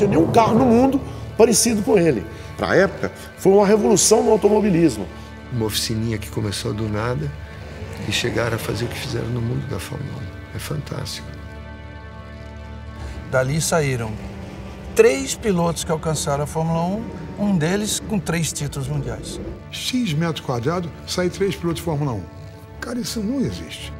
tinha nenhum carro no mundo parecido com ele. Na época, foi uma revolução no automobilismo. Uma oficininha que começou do nada e chegaram a fazer o que fizeram no mundo da Fórmula 1. É fantástico. Dali saíram 3 pilotos que alcançaram a Fórmula 1, um deles com 3 títulos mundiais. X metros quadrados, sai 3 pilotos de Fórmula 1. Cara, isso não existe.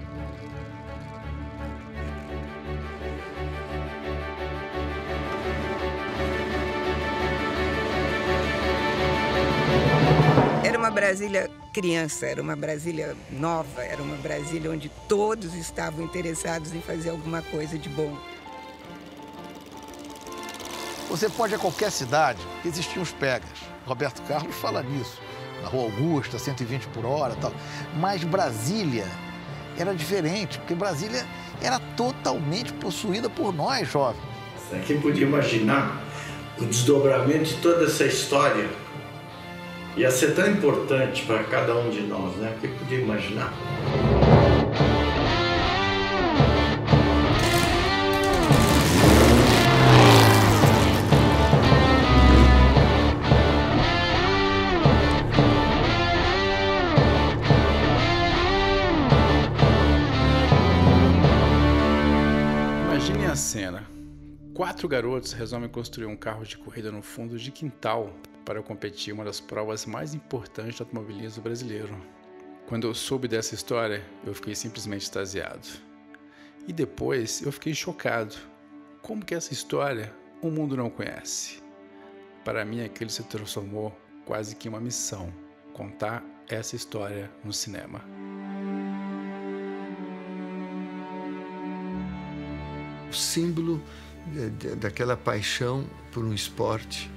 Era uma Brasília criança, era uma Brasília nova, era uma Brasília onde todos estavam interessados em fazer alguma coisa de bom. Você pode ir a qualquer cidade, existiam os pegas. Roberto Carlos fala nisso. Na Rua Augusta, 120 por hora e tal. Mas Brasília era diferente, porque Brasília era totalmente possuída por nós, jovens. Quem podia imaginar o desdobramento de toda essa história? Ia ser tão importante para cada um de nós, né? Quem podia imaginar? Imaginem a cena. 4 garotos resolvem construir um carro de corrida no fundo de quintal para competir em uma das provas mais importantes do automobilismo brasileiro. Quando eu soube dessa história, eu fiquei simplesmente extasiado. E depois eu fiquei chocado. Como que essa história o mundo não conhece? Para mim, aquilo se transformou quase que em uma missão, contar essa história no cinema. O símbolo daquela paixão por um esporte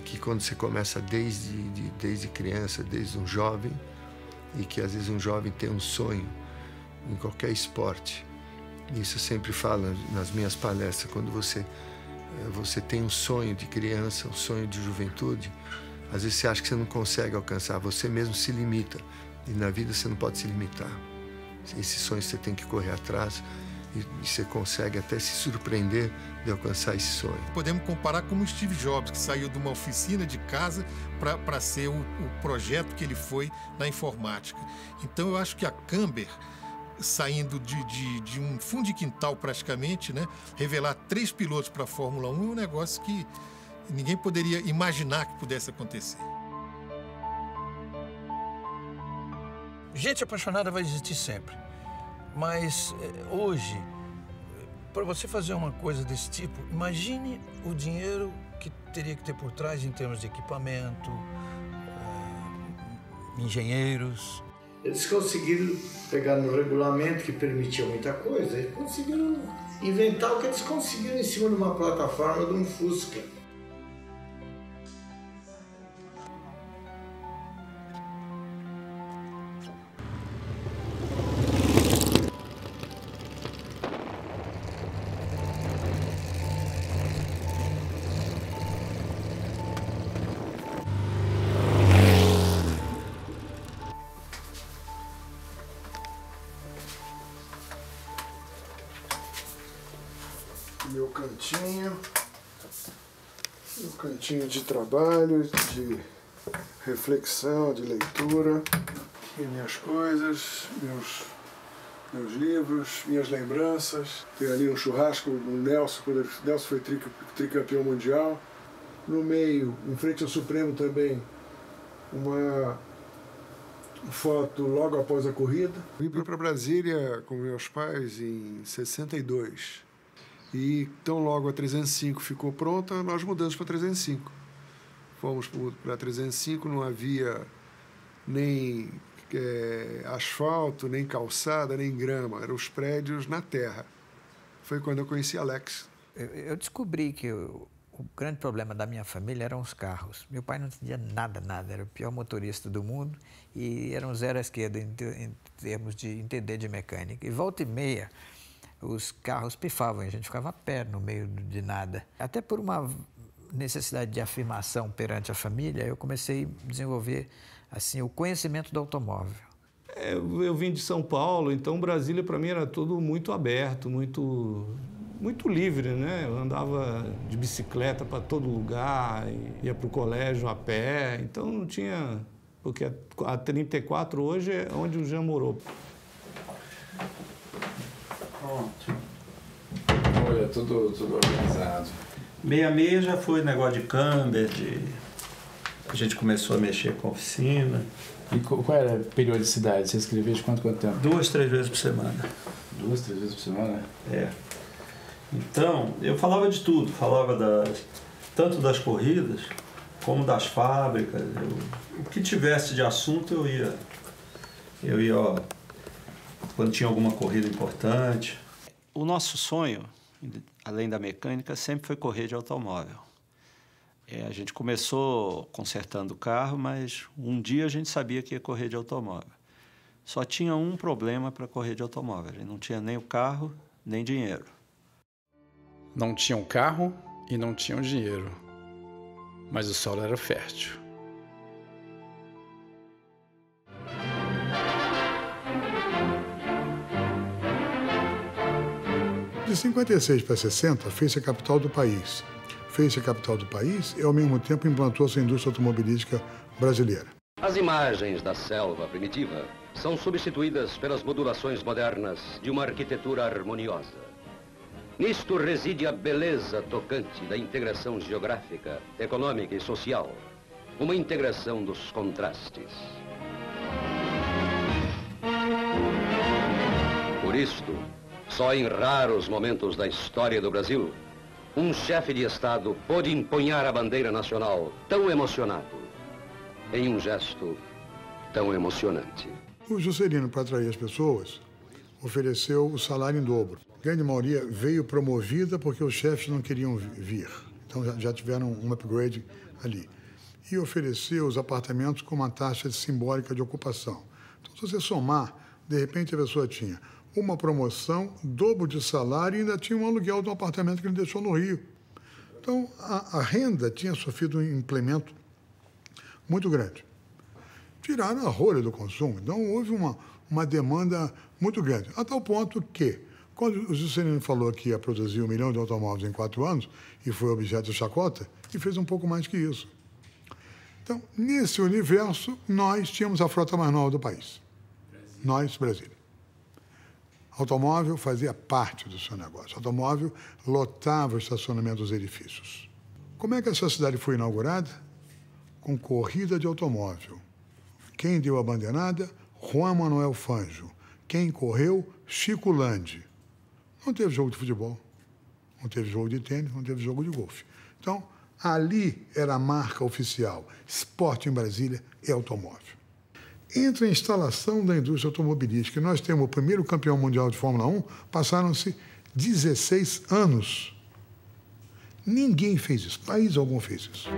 que quando você começa desde criança, desde um jovem, e que às vezes um jovem tem um sonho em qualquer esporte. Isso eu sempre falo nas minhas palestras, quando você tem um sonho de criança, um sonho de juventude, às vezes você acha que você não consegue alcançar, você mesmo se limita, e na vida você não pode se limitar. Esse sonho você tem que correr atrás, e você consegue até se surpreender de alcançar esse sonho. Podemos comparar com o Steve Jobs, que saiu de uma oficina de casa para ser o projeto que ele foi na informática. Então eu acho que a Camber, saindo de um fundo de quintal praticamente, né, revelar 3 pilotos para a Fórmula 1 é um negócio que ninguém poderia imaginar que pudesse acontecer. Gente apaixonada vai existir sempre. Mas hoje, para você fazer uma coisa desse tipo, imagine o dinheiro que teria que ter por trás em termos de equipamento, engenheiros. Eles conseguiram pegar no regulamento que permitia muita coisa e conseguiram inventar o que eles conseguiram em cima de uma plataforma de um Fusca. Meu cantinho de trabalho, de reflexão, de leitura. Aqui minhas coisas, meus livros, minhas lembranças. Tem ali um churrasco do Nelson, quando o Nelson foi tricampeão mundial. No meio, em frente ao Supremo também, uma foto logo após a corrida. Vim para Brasília com meus pais em 62. E tão logo a 305 ficou pronta, nós mudamos para 305. Fomos para 305, não havia nem asfalto, nem calçada, nem grama. Eram os prédios na terra. Foi quando eu conheci Alex. Eu descobri que o grande problema da minha família eram os carros. Meu pai não entendia nada, era o pior motorista do mundo e era um zero à esquerda em termos de entender de mecânica. E volta e meia, os carros pifavam, a gente ficava a pé no meio de nada. Até por uma necessidade de afirmação perante a família, eu comecei a desenvolver assim, o conhecimento do automóvel. Eu vim de São Paulo, então Brasília para mim era tudo muito aberto, muito muito livre, né? Eu andava de bicicleta para todo lugar, ia para o colégio a pé, então não tinha... Porque a 34 hoje é onde o Jean morou. Pronto. Olha, tudo organizado. 66 já foi negócio de Camber, a gente começou a mexer com a oficina. E qual era a periodicidade? Você escrevia de quanto tempo? 2, 3 vezes por semana. 2, 3 vezes por semana? É. Então, eu falava de tudo. Falava tanto das corridas, como das fábricas. O que tivesse de assunto eu ia, ó, quando tinha alguma corrida importante. O nosso sonho, além da mecânica, sempre foi correr de automóvel. A gente começou consertando o carro, mas um dia a gente sabia que ia correr de automóvel. Só tinha um problema para correr de automóvel. A gente não tinha nem o carro, nem dinheiro. Não tinha um carro e não tinham dinheiro. Mas o solo era fértil. De 56 para 60, fez-se a capital do país. Fez-se a capital do país e, ao mesmo tempo, implantou-se a indústria automobilística brasileira. As imagens da selva primitiva são substituídas pelas modulações modernas de uma arquitetura harmoniosa. Nisto reside a beleza tocante da integração geográfica, econômica e social, uma integração dos contrastes. Por isto, só em raros momentos da história do Brasil, um chefe de Estado pôde empunhar a bandeira nacional tão emocionado, em um gesto tão emocionante. O Juscelino, para atrair as pessoas, ofereceu o salário em dobro. A grande maioria veio promovida porque os chefes não queriam vir. Então já tiveram um upgrade ali. E ofereceu os apartamentos com uma taxa simbólica de ocupação. Então, se você somar, de repente a pessoa tinha uma promoção, dobro de salário e ainda tinha um aluguel de um apartamento que ele deixou no Rio. Então, a renda tinha sofrido um implemento muito grande. Tiraram a rolha do consumo. Então, houve uma demanda muito grande. A tal ponto que, quando o Juscelino falou que ia produzir 1 milhão de automóveis em 4 anos, e foi objeto de chacota, ele fez um pouco mais que isso. Então, nesse universo, nós tínhamos a frota mais nova do país. Nós, Brasília. Automóvel fazia parte do seu negócio. Automóvel lotava o estacionamento dos edifícios. Como é que essa cidade foi inaugurada? Com corrida de automóvel. Quem deu a bandeirada? Juan Manuel Fangio. Quem correu? Chico Landi. Não teve jogo de futebol, não teve jogo de tênis, não teve jogo de golfe. Então, ali era a marca oficial. Esporte em Brasília é automóvel. Entre a instalação da indústria automobilística e nós temos o primeiro campeão mundial de Fórmula 1, passaram-se 16 anos. Ninguém fez isso, país algum fez isso.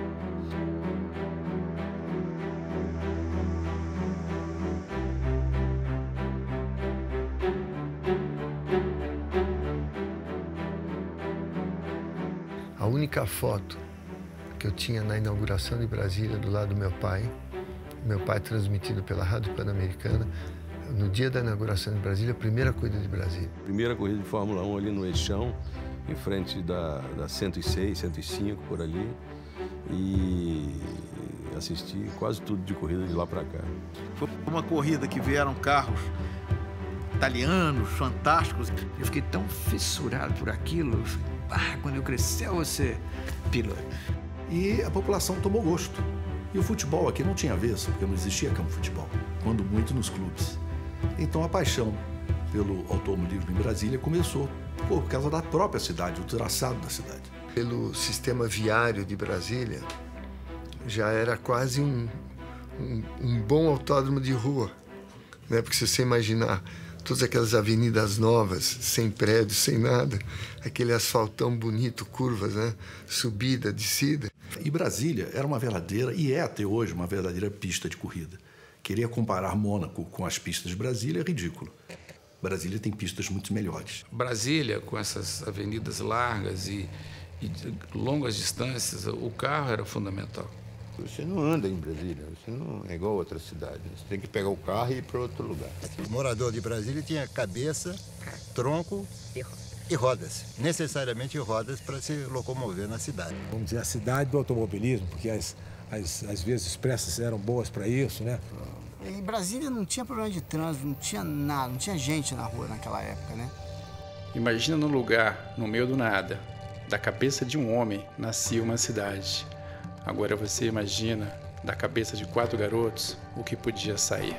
A única foto que eu tinha na inauguração de Brasília do lado do meu pai transmitido pela Rádio Pan-Americana, no dia da inauguração de Brasília, a primeira corrida de Brasília. Primeira corrida de Fórmula 1 ali no Eixão, em frente da 106, 105, por ali. E assisti quase tudo de corrida de lá para cá. Foi uma corrida que vieram carros italianos, fantásticos. Eu fiquei tão fissurado por aquilo. Quando eu crescer, eu vou ser piloto. E a população tomou gosto. E o futebol aqui não tinha vez, porque não existia campo de futebol, quando muito nos clubes. Então a paixão pelo automobilismo em Brasília começou por causa da própria cidade, o traçado da cidade. Pelo sistema viário de Brasília, já era quase um bom autódromo de rua, né? Porque se você imaginar todas aquelas avenidas novas, sem prédios, sem nada, aquele asfaltão bonito, curvas, né? Subida, descida. E Brasília era uma verdadeira, e é até hoje, uma verdadeira pista de corrida. Querer comparar Mônaco com as pistas de Brasília é ridículo. Brasília tem pistas muito melhores. Brasília, com essas avenidas largas e longas distâncias, o carro era fundamental. Você não anda em Brasília, você não é igual a outra cidade. Você tem que pegar o carro e ir para outro lugar. O morador de Brasília tinha cabeça, tronco e rodas, necessariamente rodas para se locomover na cidade. Vamos dizer, a cidade do automobilismo, porque as vias expressas eram boas para isso, né? Em Brasília não tinha problema de trânsito, não tinha nada, não tinha gente na rua naquela época, né? Imagina no lugar, no meio do nada, da cabeça de um homem nascia uma cidade. Agora você imagina, da cabeça de 4 garotos, o que podia sair.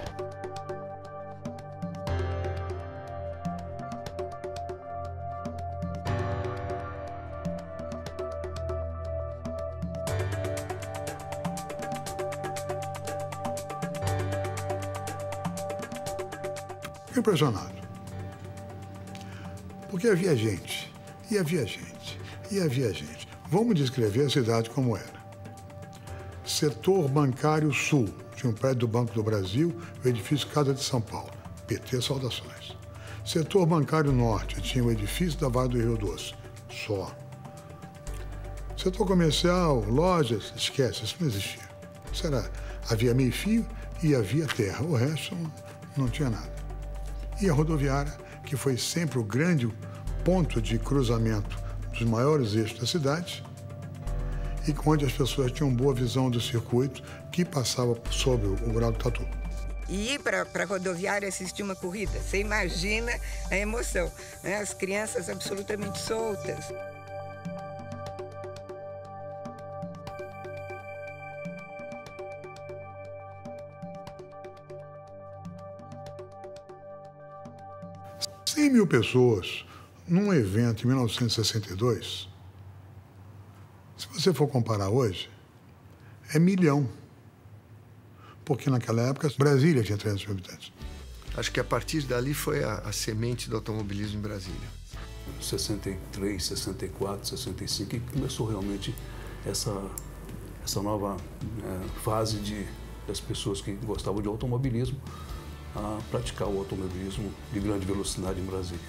Impressionado. Porque havia gente, e havia gente, e havia gente. Vamos descrever a cidade como era. Setor Bancário Sul, tinha um prédio do Banco do Brasil, o edifício Casa de São Paulo. PT, saudações. Setor Bancário Norte, tinha o edifício da Vale do Rio Doce. Só. Setor comercial, lojas, esquece, isso não existia. Isso era, havia meio-fio e havia terra. O resto não tinha nada. E a rodoviária, que foi sempre o grande ponto de cruzamento dos maiores eixos da cidade, e onde as pessoas tinham boa visão do circuito que passava sobre o Grau do Tatu. E ir para a rodoviária assistir uma corrida, você imagina a emoção, né? As crianças absolutamente soltas. Mil pessoas num evento em 1962, se você for comparar hoje, é 1 milhão. Porque naquela época, Brasília tinha 300 mil habitantes. Acho que a partir dali foi a semente do automobilismo em Brasília. 63, 64, 65, e começou realmente essa nova fase das pessoas que gostavam de automobilismo a praticar o automobilismo de grande velocidade em Brasília.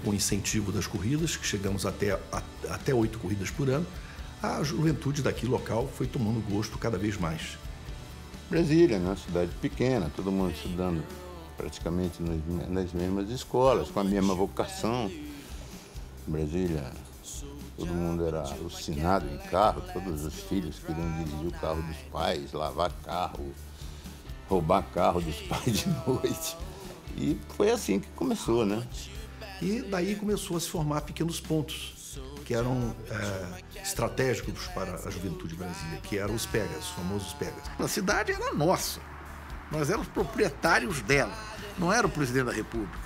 O incentivo das corridas, que chegamos até 8 corridas por ano, a juventude daqui local foi tomando gosto cada vez mais. Brasília, né? Uma cidade pequena, todo mundo estudando praticamente nas mesmas escolas, com a mesma vocação. Brasília, todo mundo era alucinado em carro, todos os filhos queriam dirigir o carro dos pais, lavar carro, roubar carro dos pais de noite. E foi assim que começou, né? E daí começou a se formar pequenos pontos, que eram estratégicos para a juventude brasileira, que eram os pegas, os famosos pegas. A cidade era nossa, nós éramos proprietários dela, não era o presidente da República.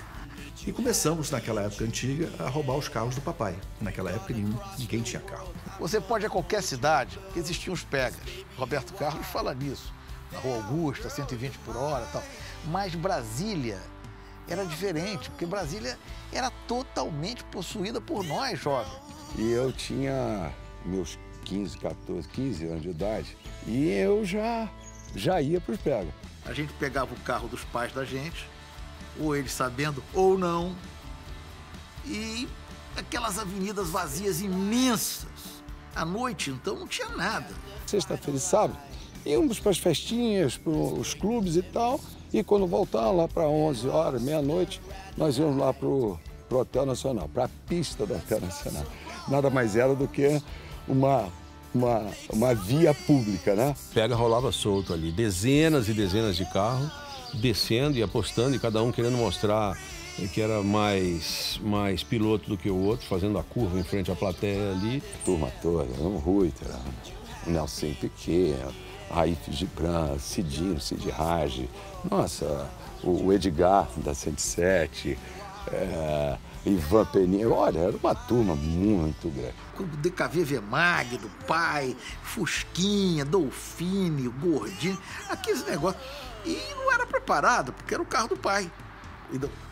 E começamos, naquela época antiga, a roubar os carros do papai. Naquela época ninguém tinha carro. Você pode ir a qualquer cidade, que existiam os pegas. Roberto Carlos fala nisso. Na Rua Augusta, 120 por hora e tal. Mas Brasília era diferente, porque Brasília era totalmente possuída por nós, jovens. E eu tinha meus 15 anos de idade, e eu já ia para os pega. A gente pegava o carro dos pais da gente, ou eles sabendo ou não, e aquelas avenidas vazias imensas. À noite, então, não tinha nada. Sexta-feira e sábado, íamos para as festinhas, para os clubes e tal, e quando voltávamos lá para 11 horas, meia-noite, nós íamos lá para o Hotel Nacional, para a pista do Hotel Nacional. Nada mais era do que uma via pública, né? Pega, rolava solto ali, dezenas e dezenas de carros, descendo e apostando, e cada um querendo mostrar que era mais piloto do que o outro, fazendo a curva em frente à plateia ali. A turma toda, o Reuter, o Nelson Piquet, Raif Gibran, Cidinho, Cid Raj, nossa, o Edgar da 107, Ivan Peninha, olha, era uma turma muito grande. O DKV Vemag, do pai, Fusquinha, Dolfine, Gordinho, aqueles negócios. E não era preparado, porque era o carro do pai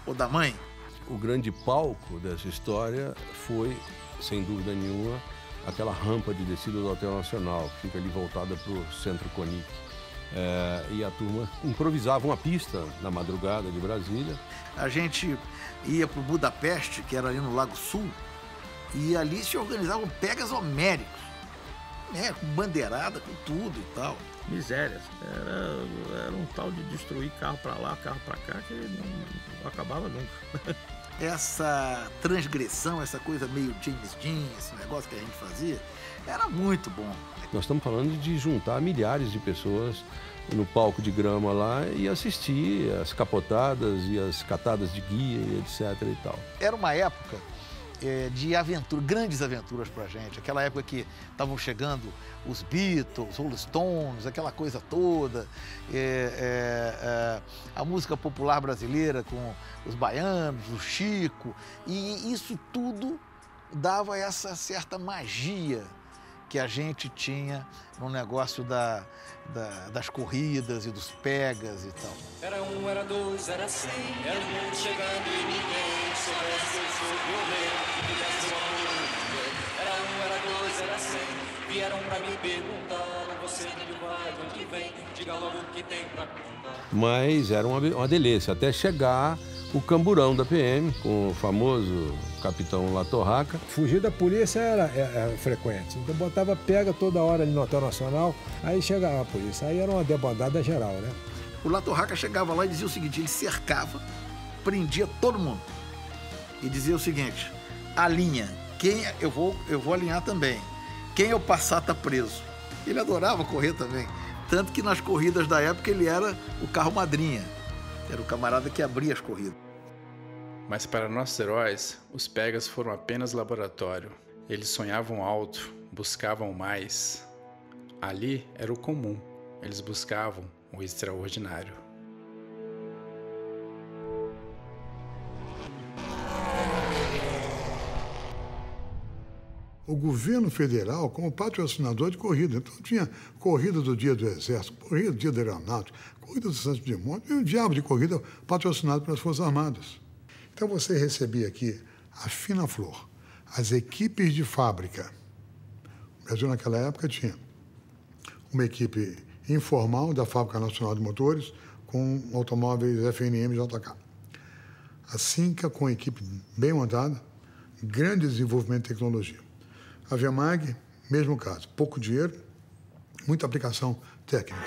ou da mãe. O grande palco dessa história foi, sem dúvida nenhuma, aquela rampa de descida do Hotel Nacional, que fica ali voltada para o Centro Conic. E a turma improvisava uma pista na madrugada de Brasília. A gente ia para o Budapeste, que era ali no Lago Sul, e ali se organizavam pegas homéricos, né, com bandeirada, com tudo e tal. Misérias. Era um tal de destruir carro para lá, carro para cá, que não acabava nunca. essa transgressão, essa coisa meio James Dean, esse negócio que a gente fazia, era muito bom. Nós estamos falando de juntar milhares de pessoas no palco de grama lá e assistir as capotadas e as catadas de guia e etc. e tal. Era uma época de aventura, grandes aventuras pra gente. Aquela época que estavam chegando os Beatles, Rolling Stones, aquela coisa toda. A música popular brasileira com os baianos, o Chico. E isso tudo dava essa certa magia que a gente tinha no negócio das corridas e dos pegas e tal. Era um, era dois, era 100, era o mundo chegando e ninguém soubesse que eu sou violento, que fizesse uma coisa. Era um, era dois, era 100, vieram pra me perguntar, você onde vai, onde vem, diga logo o que tem pra contar. Mas era uma delícia, até chegar o camburão da PM, com o famoso capitão La Torraca. Fugir da polícia era frequente. Então botava pega toda hora ali no Hotel Nacional, aí chegava a polícia. Aí era uma debandada geral, né? O La Torraca chegava lá e dizia o seguinte, ele cercava, prendia todo mundo. E dizia o seguinte, alinha, eu vou alinhar também. Quem eu passar tá preso. Ele adorava correr também. Tanto que nas corridas da época ele era o carro madrinha. Era o camarada que abria as corridas. Mas para nossos heróis, os pegas foram apenas laboratório. Eles sonhavam alto, buscavam mais. Ali era o comum, eles buscavam o extraordinário. O governo federal como patrocinador de corrida. Então tinha corrida do dia do Exército, corrida do dia da Aeronáutica, corrida do Santos de Monte, e um diabo de corrida patrocinado pelas Forças Armadas. Então você recebia aqui a fina flor, as equipes de fábrica. O Brasil naquela época tinha uma equipe informal da Fábrica Nacional de Motores com automóveis FNM e JK. A Cinca com equipe bem montada, grande desenvolvimento de tecnologia. A Viamag, mesmo caso, pouco dinheiro, muita aplicação técnica.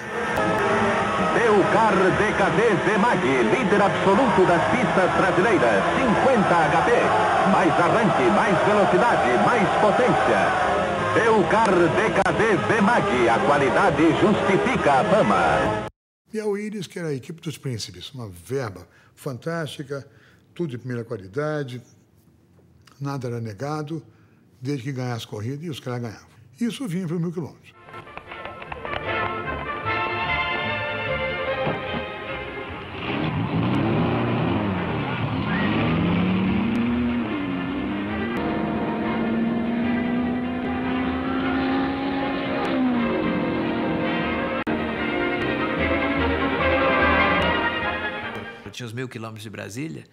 Teucar DKD Vemag, líder absoluto das pistas brasileiras, 50 HP. Mais arranque, mais velocidade, mais potência. Teucar DKD Vemag, a qualidade justifica a fama. E a Willis, que era a equipe dos príncipes, uma verba fantástica, tudo de primeira qualidade, nada era negado, desde que ganhasse corrida e os caras ganhavam. Isso vinha para 1000 quilômetros. Eu tinha os 1000 quilômetros de Brasília,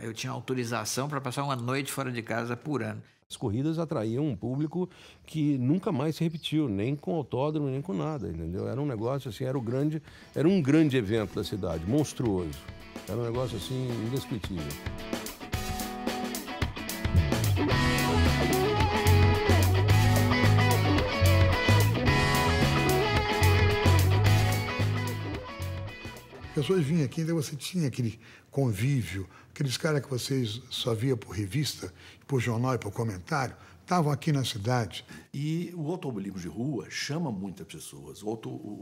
eu tinha autorização para passar uma noite fora de casa por ano. As corridas atraíam um público que nunca mais se repetiu, nem com autódromo, nem com nada, entendeu? Era um negócio assim, era um grande evento da cidade, monstruoso. Era um negócio assim, indescritível. As pessoas vinham aqui, então você tinha aquele convívio, aqueles caras que vocês só via por revista, por jornal e por comentário, estavam aqui na cidade. E o automobilismo de rua chama muitas pessoas. O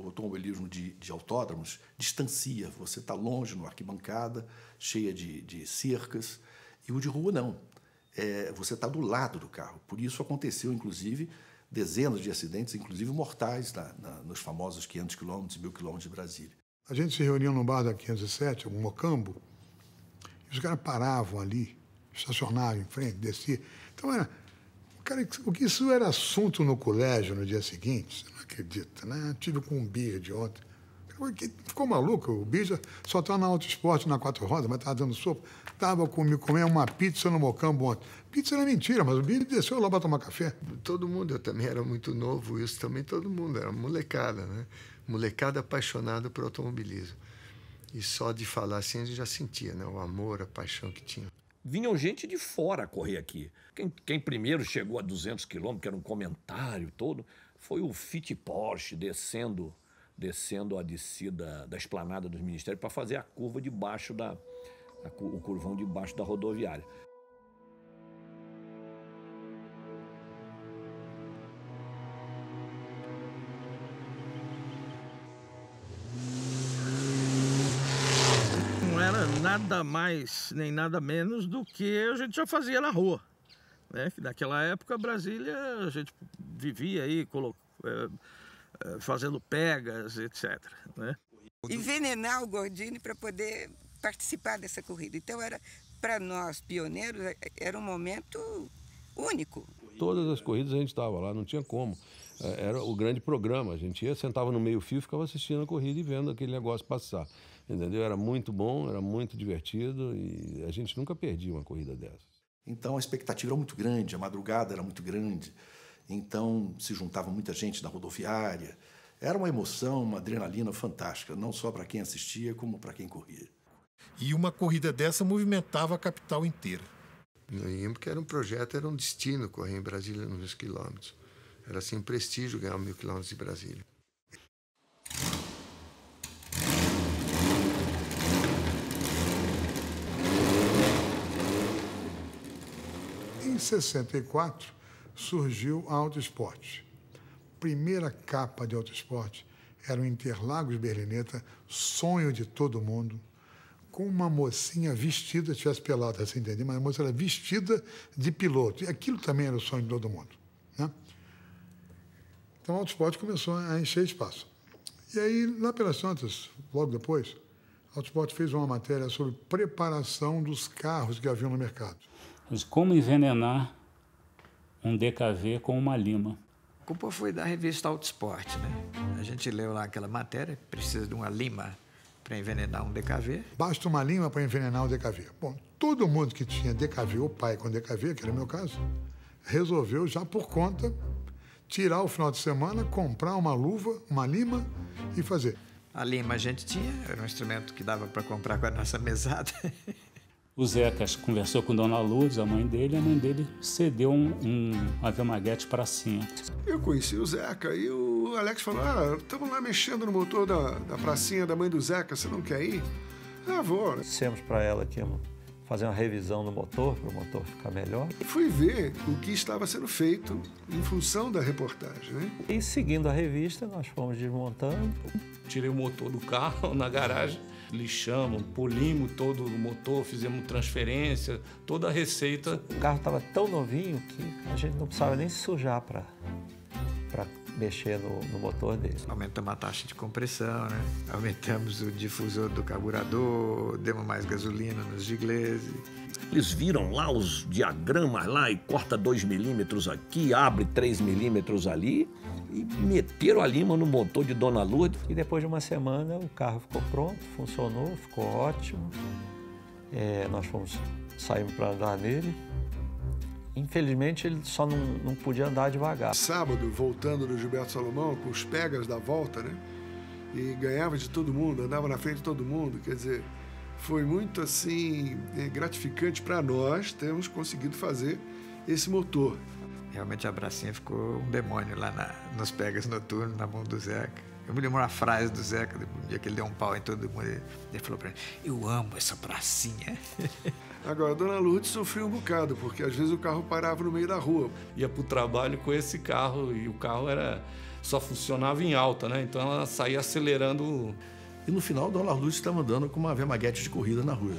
automobilismo de autódromos distancia. Você está longe, numa arquibancada, cheia de cercas. E o de rua não. Você está do lado do carro. Por isso aconteceu, inclusive, dezenas de acidentes, inclusive mortais, nos famosos 500 quilômetros e 1000 quilômetros de Brasília. A gente se reunia no bar da 507, um Mocambo, e os caras paravam ali, estacionavam em frente, desciam. Então, o que isso era assunto no colégio no dia seguinte, você não acredita, né? Tive com um Bird ontem. Ficou maluco, o Bird só está na Auto Esporte, na 4 rodas, mas estava dando sopa. Estava comendo uma pizza no Mocambo ontem. Pizza era mentira, mas o Bird desceu lá para tomar café. Todo mundo, eu também era muito novo, isso também todo mundo, era molecada, né? Molecada apaixonada por automobilismo. E só de falar assim a gente já sentia, né? O amor, a paixão que tinha. Vinham gente de fora correr aqui. Quem primeiro chegou a 200 quilômetros, que era um comentário todo, foi o Fit Porsche descendo a descida da esplanada dos ministérios para fazer a curva debaixo o curvão debaixo da rodoviária. Não era nada mais nem nada menos do que a gente já fazia na rua, né? Que naquela época Brasília a gente vivia aí fazendo pegas, etc., né? Envenenar o Gordini para poder participar dessa corrida. Então, para nós, pioneiros, era um momento único. Todas as corridas a gente estava lá, não tinha como. Era o grande programa. A gente ia, sentava no meio-fio, ficava assistindo a corrida e vendo aquele negócio passar. Entendeu? Era muito bom, era muito divertido e a gente nunca perdia uma corrida dessa. Então a expectativa era muito grande, a madrugada era muito grande. Então se juntava muita gente na rodoviária. Era uma emoção, uma adrenalina fantástica, não só para quem assistia, como para quem corria. E uma corrida dessa movimentava a capital inteira. Eu lembro que era um projeto, era um destino correr em Brasília nos 1.000 quilômetros. Era assim um prestígio ganhar 1.000 quilômetros de Brasília. Em 64 surgiu a Auto Esporte. Primeira capa de Auto Esporte era o Interlagos Berlinetta, sonho de todo mundo, com uma mocinha vestida, tivesse pelada, assim, entendeu? Mas a moça era vestida de piloto. E aquilo também era o sonho de todo mundo, né? Então, o Auto Esporte começou a encher espaço. E aí, lá pelas tantas, logo depois, o Auto Esporte fez uma matéria sobre preparação dos carros que haviam no mercado. Mas como envenenar um DKV com uma lima? A culpa foi da revista Auto Esporte, né? A gente leu lá aquela matéria, precisa de uma lima para envenenar um DKV. Basta uma lima para envenenar o DKV. Bom, todo mundo que tinha DKV ou pai com DKV, que era o meu caso, resolveu já por conta tirar o final de semana, comprar uma luva, uma lima e fazer. A lima a gente tinha, era um instrumento que dava para comprar com a nossa mesada. O Zecas conversou com Dona Lourdes, a mãe dele cedeu um Ave Maguete pracinha. Eu conheci o Zeca e o Alex falou, estamos lá mexendo no motor da pracinha da mãe do Zeca, você não quer ir? Vou. Dissemos para ela que íamos fazer uma revisão no motor, para o motor ficar melhor. Fui ver o que estava sendo feito em função da reportagem, né? E seguindo a revista, nós fomos desmontando. Tirei o motor do carro na garagem, lixamos, polimos todo o motor, fizemos transferência, toda a receita. O carro estava tão novinho que a gente não precisava nem se sujar para mexer no motor dele. Aumentamos a taxa de compressão, né? Aumentamos o difusor do carburador, demos mais gasolina nos gigleses. Eles viram lá os diagramas lá e corta 2 milímetros aqui, abre 3 milímetros ali e meteram a lima no motor de Dona Lourdes. E depois de uma semana o carro ficou pronto, funcionou, ficou ótimo. Nós saímos para andar nele. Infelizmente, ele só não podia andar devagar. Sábado, voltando do Gilberto Salomão, com os pegas da volta, né? E ganhava de todo mundo, andava na frente de todo mundo. Quer dizer, foi muito, assim, gratificante para nós termos conseguido fazer esse motor. Realmente a pracinha ficou um demônio lá nos pegas noturnos, na mão do Zeca. Eu me lembro uma frase do Zeca, um dia que ele deu um pau em todo mundo. Ele falou para mim, eu amo essa pracinha. Agora, a Dona Lourdes sofreu um bocado, porque às vezes o carro parava no meio da rua. Ia para o trabalho com esse carro e o carro só funcionava em alta, né? Então ela saía acelerando. E no final, Dona Lourdes estava andando com uma Ave Maguete de corrida na rua.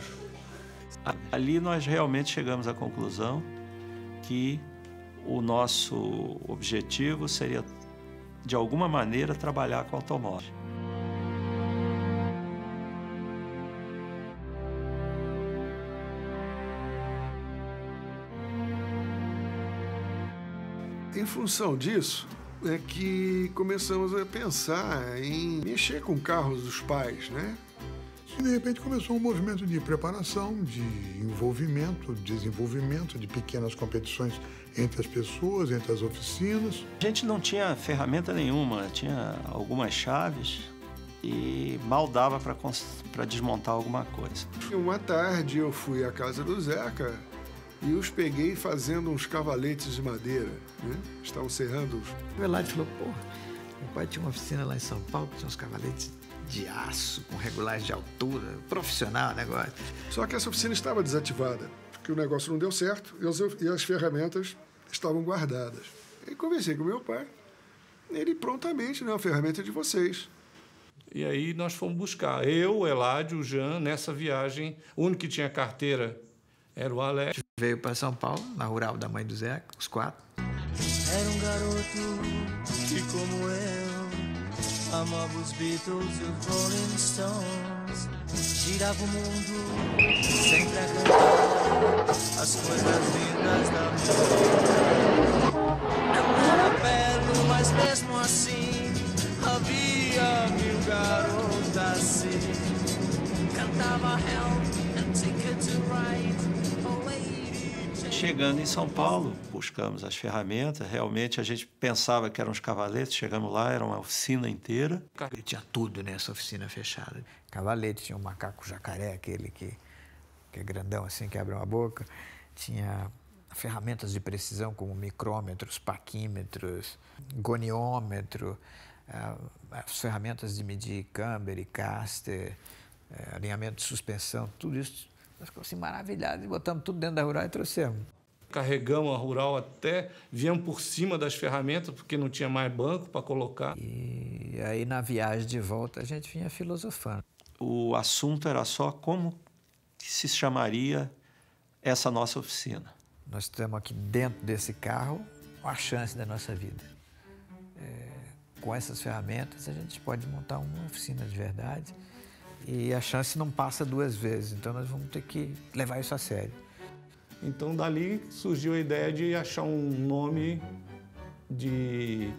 Ali nós realmente chegamos à conclusão que o nosso objetivo seria, de alguma maneira, trabalhar com automóvel. Em função disso, é que começamos a pensar em mexer com carros dos pais, né? E, de repente, começou um movimento de preparação, de envolvimento, desenvolvimento de pequenas competições entre as pessoas, entre as oficinas. A gente não tinha ferramenta nenhuma, tinha algumas chaves e mal dava para desmontar alguma coisa. Uma tarde eu fui à casa do Zeca e os peguei fazendo uns cavaletes de madeira, né? Estavam serrando os... O Eladio falou, pô, meu pai tinha uma oficina lá em São Paulo, tinha uns cavaletes de aço, com regulagem de altura, profissional o negócio. Só que essa oficina estava desativada, porque o negócio não deu certo e as ferramentas estavam guardadas. E conversei com meu pai, ele prontamente, a ferramenta é de vocês. E aí nós fomos buscar, eu, o Eládio, o Jean, nessa viagem. O único que tinha carteira era o Alex. Veio para São Paulo, na rural da mãe do Zeca, os 4. Era um garoto que, como eu, amava os Beatles e os Rolling Stones. Girava o mundo sempre a cantar as coisas lindas da música. Não era belo, mas mesmo assim havia 1000 garotas assim. Cantava Help and Ticket to Ride. Chegando em São Paulo, buscamos as ferramentas. Realmente a gente pensava que eram os cavaletes. Chegamos lá, era uma oficina inteira. E tinha tudo nessa oficina fechada. Cavalete, tinha um macaco jacaré, aquele que é grandão assim, que abre uma boca. Tinha ferramentas de precisão como micrômetros, paquímetros, goniômetro, as ferramentas de medir camber e caster, alinhamento de suspensão, tudo isso. Nós ficamos assim maravilhados e botamos tudo dentro da rural e trouxemos. Carregamos a rural até, viemos por cima das ferramentas, porque não tinha mais banco para colocar. E aí, na viagem de volta, a gente vinha filosofando. O assunto era só como que se chamaria essa nossa oficina. Nós estamos aqui dentro desse carro, a chance da nossa vida. Com essas ferramentas, a gente pode montar uma oficina de verdade. E a chance não passa 2 vezes, então nós vamos ter que levar isso a sério. Então, dali surgiu a ideia de achar um nome de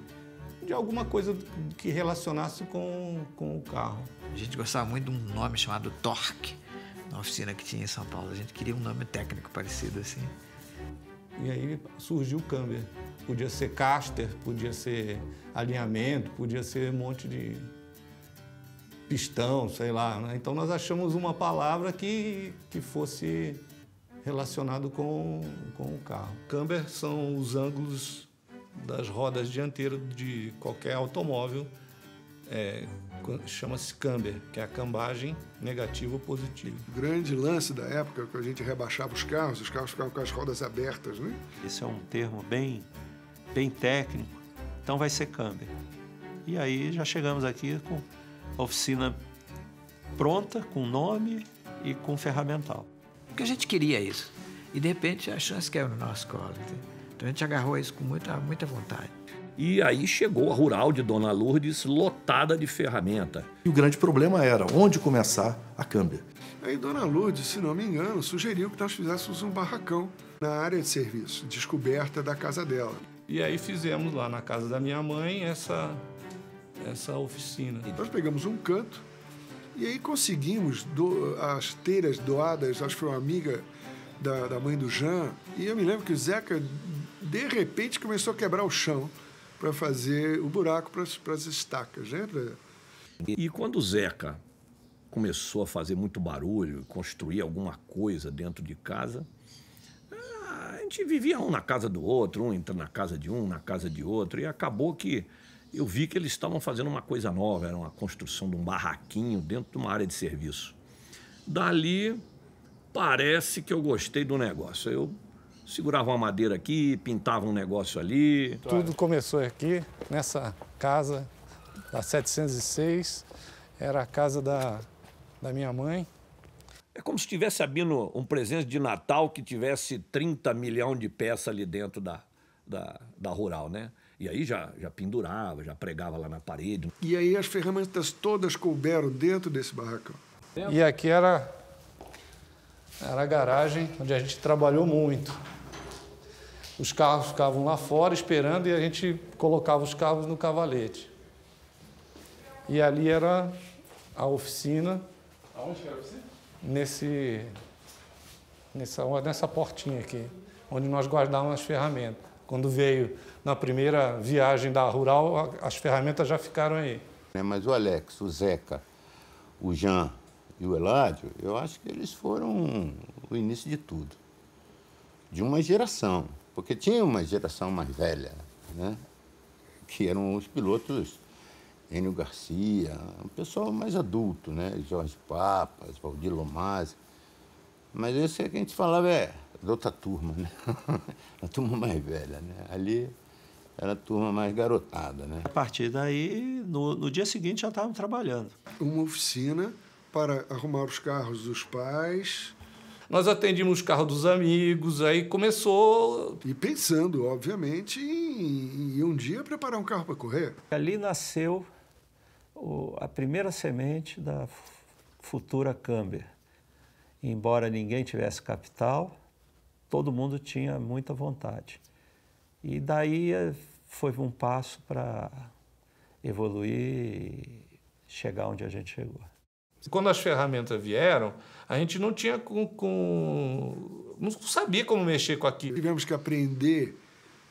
alguma coisa que relacionasse com o carro. A gente gostava muito de um nome chamado Torque, na oficina que tinha em São Paulo. A gente queria um nome técnico parecido assim. E aí surgiu o camber. Podia ser caster, podia ser alinhamento, podia ser um monte de pistão, sei lá, né? Então nós achamos uma palavra que fosse relacionado com o carro. Camber são os ângulos das rodas dianteiras de qualquer automóvel. Chama-se camber, que é a cambagem negativa ou positiva. O grande lance da época, que a gente rebaixava os carros ficavam com as rodas abertas, né? Esse é um termo bem técnico, então vai ser camber. E aí já chegamos aqui com a oficina pronta, com nome e com ferramental. Porque a gente queria isso. E, de repente, a chance caiu no nosso colo. Então, a gente agarrou isso com muita vontade. E aí chegou a rural de Dona Lourdes lotada de ferramenta. E o grande problema era onde começar a câmbio. Aí Dona Lourdes, se não me engano, sugeriu que nós fizéssemos um barracão na área de serviço, descoberta da casa dela. E aí fizemos lá na casa da minha mãe essa oficina. Nós pegamos um canto e aí conseguimos as telhas doadas, acho que foi uma amiga da mãe do Jean, e eu me lembro que o Zeca, de repente, começou a quebrar o chão para fazer o buraco para as estacas, né? E quando o Zeca começou a fazer muito barulho, construir alguma coisa dentro de casa, a gente vivia um na casa do outro, um entrando na casa de um, na casa de outro, e acabou que eu vi que eles estavam fazendo uma coisa nova, era uma construção de um barraquinho dentro de uma área de serviço. Dali, parece que eu gostei do negócio. Eu segurava uma madeira aqui, pintava um negócio ali. Tudo começou aqui, nessa casa da 706, era a casa da minha mãe. É como se estivesse abrindo um presente de Natal que tivesse 30 milhões de peças ali dentro da rural, né? E aí já pendurava, já pregava lá na parede. E aí as ferramentas todas couberam dentro desse barracão. E aqui era a garagem onde a gente trabalhou muito. Os carros ficavam lá fora esperando e a gente colocava os carros no cavalete. E ali era a oficina. Aonde era a oficina? Nessa portinha aqui, onde nós guardávamos as ferramentas. Quando veio na primeira viagem da rural, as ferramentas já ficaram aí. Mas o Alex, o Zeca, o Jean e o Eládio, eu acho que eles foram o início de tudo. De uma geração, porque tinha uma geração mais velha, né? Que eram os pilotos Enio Garcia, um pessoal mais adulto, né? Jorge Papas, Valdir Lomazzi. Mas esse é que a gente falava da outra turma, né? A turma mais velha, né? Ali era a turma mais garotada, né? A partir daí, no dia seguinte, já estavam trabalhando. Uma oficina para arrumar os carros dos pais. Nós atendíamos os carros dos amigos, aí começou... E pensando, obviamente, em um dia preparar um carro para correr. Ali nasceu a primeira semente da futura Camber. Embora ninguém tivesse capital, todo mundo tinha muita vontade. E daí foi um passo para evoluir e chegar onde a gente chegou. Quando as ferramentas vieram, a gente não tinha não sabia como mexer com aquilo. Tivemos que aprender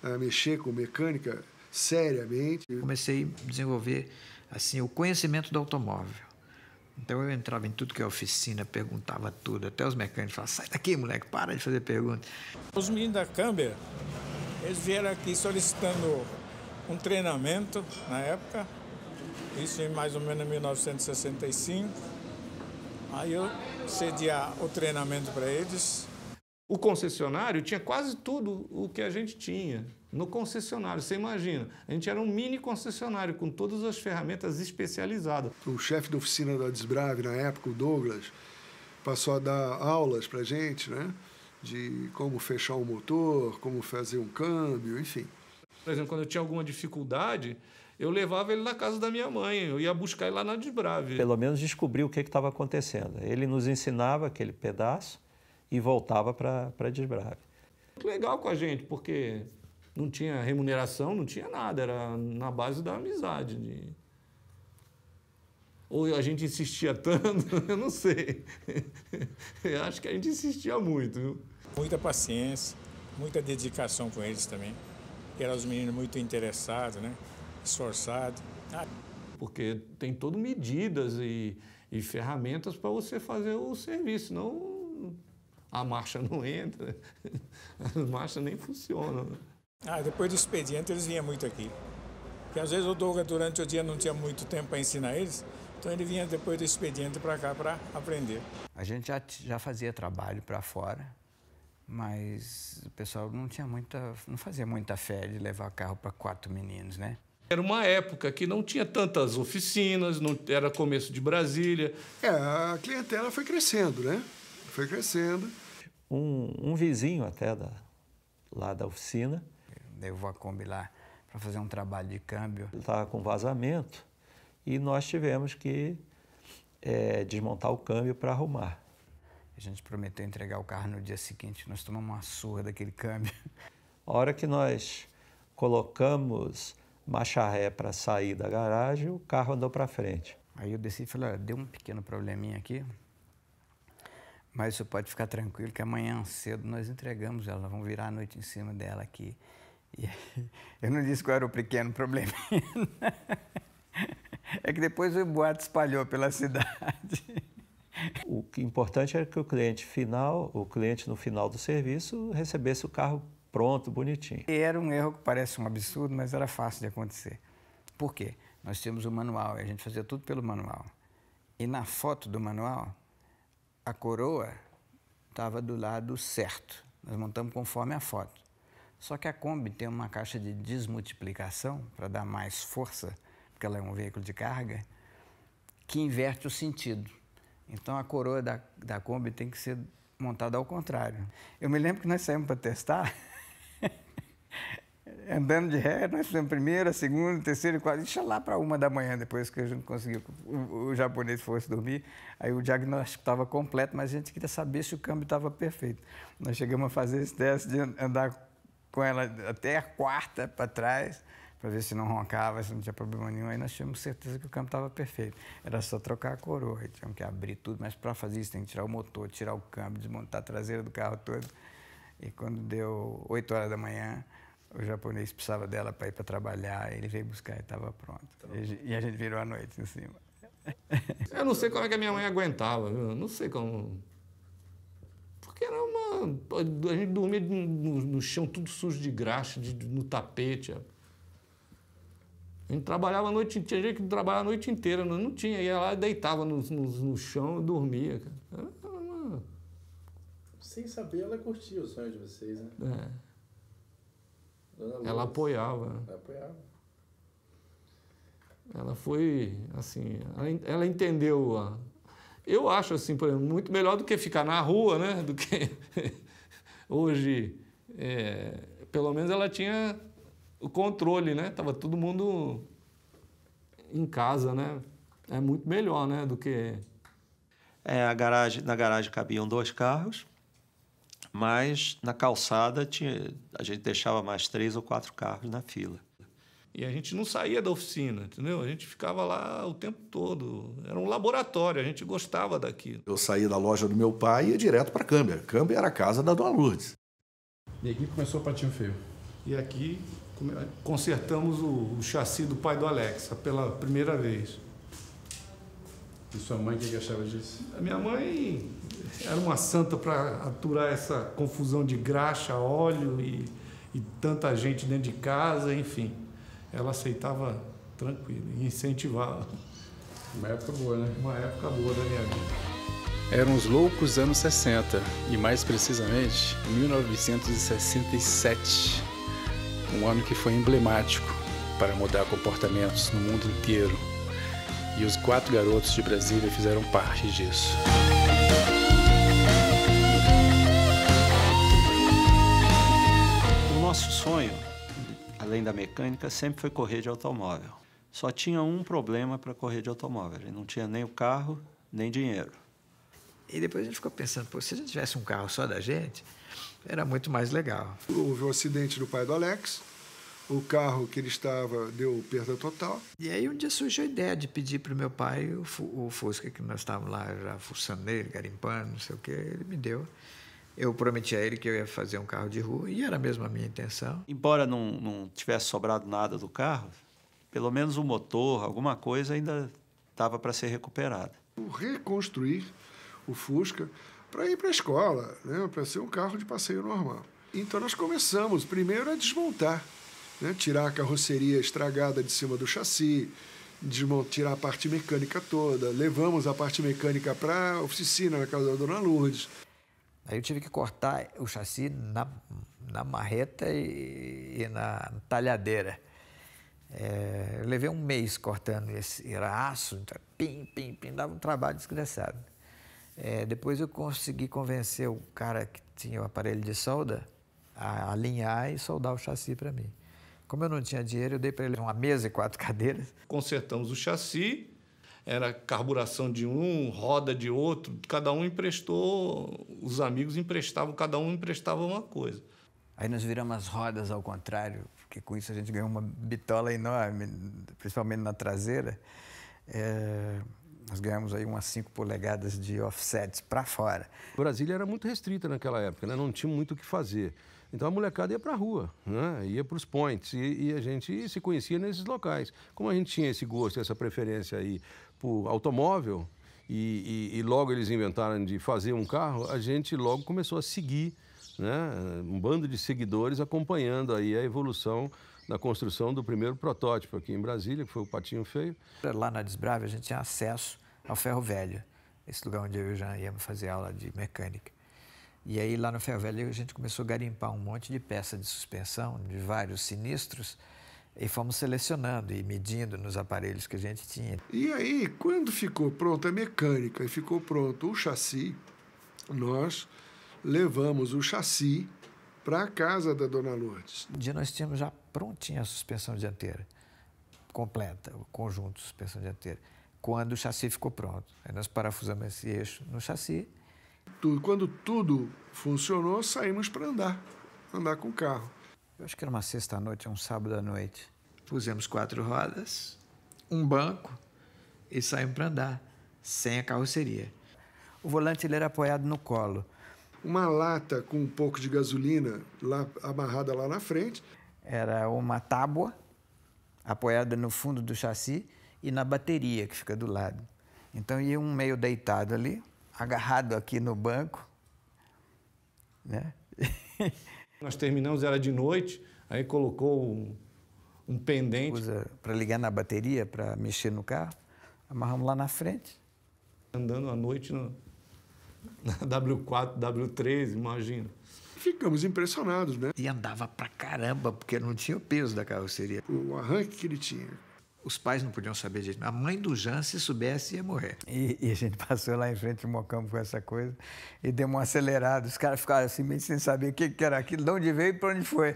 a mexer com mecânica seriamente. Comecei a desenvolver assim, o conhecimento do automóvel. Então eu entrava em tudo que é oficina, perguntava tudo, até os mecânicos falavam, sai daqui, moleque, para de fazer perguntas. Os meninos da Camber, eles vieram aqui solicitando um treinamento na época, isso em mais ou menos 1965. Aí eu cedi o treinamento para eles. O concessionário tinha quase tudo o que a gente tinha no concessionário. Você imagina, a gente era um mini concessionário com todas as ferramentas especializadas. O chefe da oficina da Desbrave, na época, o Douglas, passou a dar aulas para a gente, né? De como fechar um motor, como fazer um câmbio, enfim. Por exemplo, quando eu tinha alguma dificuldade, eu levava ele na casa da minha mãe, eu ia buscar ele lá na Desbrave. Pelo menos descobrir o que estava acontecendo. Ele nos ensinava aquele pedaço e voltava para a Desbrave. Legal com a gente, porque não tinha remuneração, não tinha nada, era na base da amizade. Ou a gente insistia tanto, eu não sei. Eu acho que a gente insistia muito, viu? Muita paciência, muita dedicação com eles também. Que eram os meninos muito interessados, né? Esforçados. Porque tem todo medidas e ferramentas para você fazer o serviço, senão a marcha não entra, a marcha nem funciona. Depois do expediente eles vinham muito aqui. Porque às vezes o Douglas durante o dia não tinha muito tempo para ensinar eles, então ele vinha depois do expediente para cá para aprender. A gente já fazia trabalho para fora, mas o pessoal não fazia muita fé de levar carro para 4 meninos, né? Era uma época que não tinha tantas oficinas, não era começo de Brasília. A clientela foi crescendo, né? Foi crescendo. Um vizinho até lá da oficina levou a Kombi lá para fazer um trabalho de câmbio. Ele estava com vazamento e nós tivemos que desmontar o câmbio para arrumar. A gente prometeu entregar o carro no dia seguinte, nós tomamos uma surra daquele câmbio. A hora que nós colocamos marcha ré para sair da garagem, o carro andou para frente. Aí eu desci e falei, olha, deu um pequeno probleminha aqui, mas você pode ficar tranquilo que amanhã cedo nós entregamos ela, vamos virar a noite em cima dela aqui. E eu não disse qual era o pequeno probleminha. É que depois o boato espalhou pela cidade. O que é importante era que o cliente no final do serviço recebesse o carro pronto, bonitinho. E era um erro que parece um absurdo, mas era fácil de acontecer. Por quê? Nós tínhamos o manual e a gente fazia tudo pelo manual. E na foto do manual, a coroa estava do lado certo. Nós montamos conforme a foto. Só que a Kombi tem uma caixa de desmultiplicação para dar mais força, porque ela é um veículo de carga, que inverte o sentido. Então a coroa da Kombi tem que ser montada ao contrário. Eu me lembro que nós saímos para testar, andando de ré, nós fizemos primeira, segunda, terceira e quarta, deixa lá para 1 da manhã, depois que a gente conseguiu que o japonês fosse dormir. Aí o diagnóstico estava completo, mas a gente queria saber se o câmbio estava perfeito. Nós chegamos a fazer esse teste de andar com ela até a quarta para trás, para ver se não roncava, se não tinha problema nenhum. Aí nós tínhamos certeza que o câmbio estava perfeito. Era só trocar a coroa, aí tínhamos que abrir tudo, mas para fazer isso tem que tirar o motor, tirar o câmbio, desmontar a traseira do carro todo. E quando deu 8 horas da manhã, o japonês precisava dela para ir para trabalhar, ele veio buscar e estava pronto. E a gente virou a noite em cima. Eu não sei como é que a minha mãe aguentava, eu não sei como... Porque era uma... A gente dormia no chão tudo sujo de graxa, no tapete. A gente trabalhava a noite inteira, tinha gente que trabalhava a noite inteira, não tinha. Ia lá e deitava no chão e dormia, cara. Sem saber, ela curtia o sonho de vocês, né? Ela apoiava. Ela apoiava. Ela foi, assim, ela entendeu. Eu acho, assim, por exemplo, muito melhor do que ficar na rua, né? Do que hoje. Pelo menos ela tinha o controle, né? Tava todo mundo em casa, né? É muito melhor, né? Do que... Na garagem cabiam 2 carros, mas na calçada a gente deixava mais 3 ou 4 carros na fila. E a gente não saía da oficina, entendeu? A gente ficava lá o tempo todo. Era um laboratório, a gente gostava daquilo. Eu saía da loja do meu pai e ia direto para Câmbia. Câmbia era a casa da Dona Lourdes. E aqui começou o Patinho Feio. E aqui consertamos o chassi do pai do Alex, pela primeira vez. E sua mãe, o que achava disso? A minha mãe era uma santa para aturar essa confusão de graxa, óleo e tanta gente dentro de casa, enfim. Ela aceitava tranquilo e incentivava. Uma época boa, né? Uma época boa da minha vida. Eram os loucos anos 60, e mais precisamente 1967. Um ano que foi emblemático para mudar comportamentos no mundo inteiro. E os 4 garotos de Brasília fizeram parte disso. O nosso sonho, além da mecânica, sempre foi correr de automóvel. Só tinha um problema para correr de automóvel. Ele não tinha nem o carro, nem dinheiro. E depois a gente ficou pensando, pô, se a gente tivesse um carro só da gente, era muito mais legal. Houve um acidente do pai do Alex, o carro que ele estava deu perda total. E aí um dia surgiu a ideia de pedir para o meu pai o Fusca, que nós estávamos lá já fuçando nele, garimpando, não sei o quê, ele me deu. Eu prometi a ele que eu ia fazer um carro de rua, e era mesmo a minha intenção. Embora não tivesse sobrado nada do carro, pelo menos o motor, alguma coisa ainda estava para ser recuperada. Reconstruir o Fusca para ir para a escola, né? Para ser um carro de passeio normal. Então nós começamos primeiro a desmontar, né? Tirar a carroceria estragada de cima do chassi, tirar a parte mecânica toda. Levamos a parte mecânica para a oficina na casa da Dona Lourdes. Aí eu tive que cortar o chassi na marreta e na talhadeira. Eu levei um mês cortando era aço, então, pim, dava um trabalho desgraçado. Depois eu consegui convencer o cara que tinha o aparelho de solda a alinhar e soldar o chassi para mim. Como eu não tinha dinheiro, eu dei para ele uma mesa e 4 cadeiras. Consertamos o chassi, era carburação de um, roda de outro, cada um emprestou, os amigos emprestavam, cada um emprestava uma coisa. Aí nós viramos as rodas ao contrário, porque com isso a gente ganhou uma bitola enorme, principalmente na traseira. Nós ganhamos aí umas 5 polegadas de offsets para fora. Brasília era muito restrita naquela época, né? Não tinha muito o que fazer. Então a molecada ia para a rua, né? Ia para os points e a gente se conhecia nesses locais. Como a gente tinha esse gosto, essa preferência aí por automóvel e logo eles inventaram de fazer um carro, a gente logo começou a seguir, né? Um bando de seguidores acompanhando aí a evolução da construção do primeiro protótipo aqui em Brasília, que foi o Patinho Feio. Lá na Desbrave a gente tinha acesso ao Ferro Velho, esse lugar onde eu e o Jean íamos fazer aula de mecânica. E aí lá no Ferro Velho a gente começou a garimpar um monte de peça de suspensão, de vários sinistros, e fomos selecionando e medindo nos aparelhos que a gente tinha. E aí, quando ficou pronta a mecânica e ficou pronto o chassi, nós levamos o chassi para a casa da Dona Lourdes. Um dia nós tínhamos já prontinha a suspensão dianteira, completa, o conjunto de suspensão dianteira, quando o chassi ficou pronto. Aí nós parafusamos esse eixo no chassi. Quando tudo funcionou, saímos para andar com o carro. Eu acho que era uma sexta-noite, um sábado à noite. Pusemos 4 rodas, um banco e saímos para andar, sem a carroceria. O volante ele era apoiado no colo. Uma lata com um pouco de gasolina amarrada lá na frente. Era uma tábua apoiada no fundo do chassi e na bateria que fica do lado. Então ia um meio deitado ali, agarrado aqui no banco, né? Nós terminamos, era de noite, aí colocou um pendente. Usa para ligar na bateria, para mexer no carro. Amarramos lá na frente. Andando à noite na W4, W3, imagina. Ficamos impressionados, né? E andava pra caramba, porque não tinha o peso da carroceria. O arranque que ele tinha. Os pais não podiam saber disso. A mãe do Jean, se soubesse, ia morrer. E a gente passou lá em frente ao Mocampo com essa coisa e deu uma acelerada. Os caras ficaram assim, meio sem saber o que era aquilo, de onde veio e para onde foi.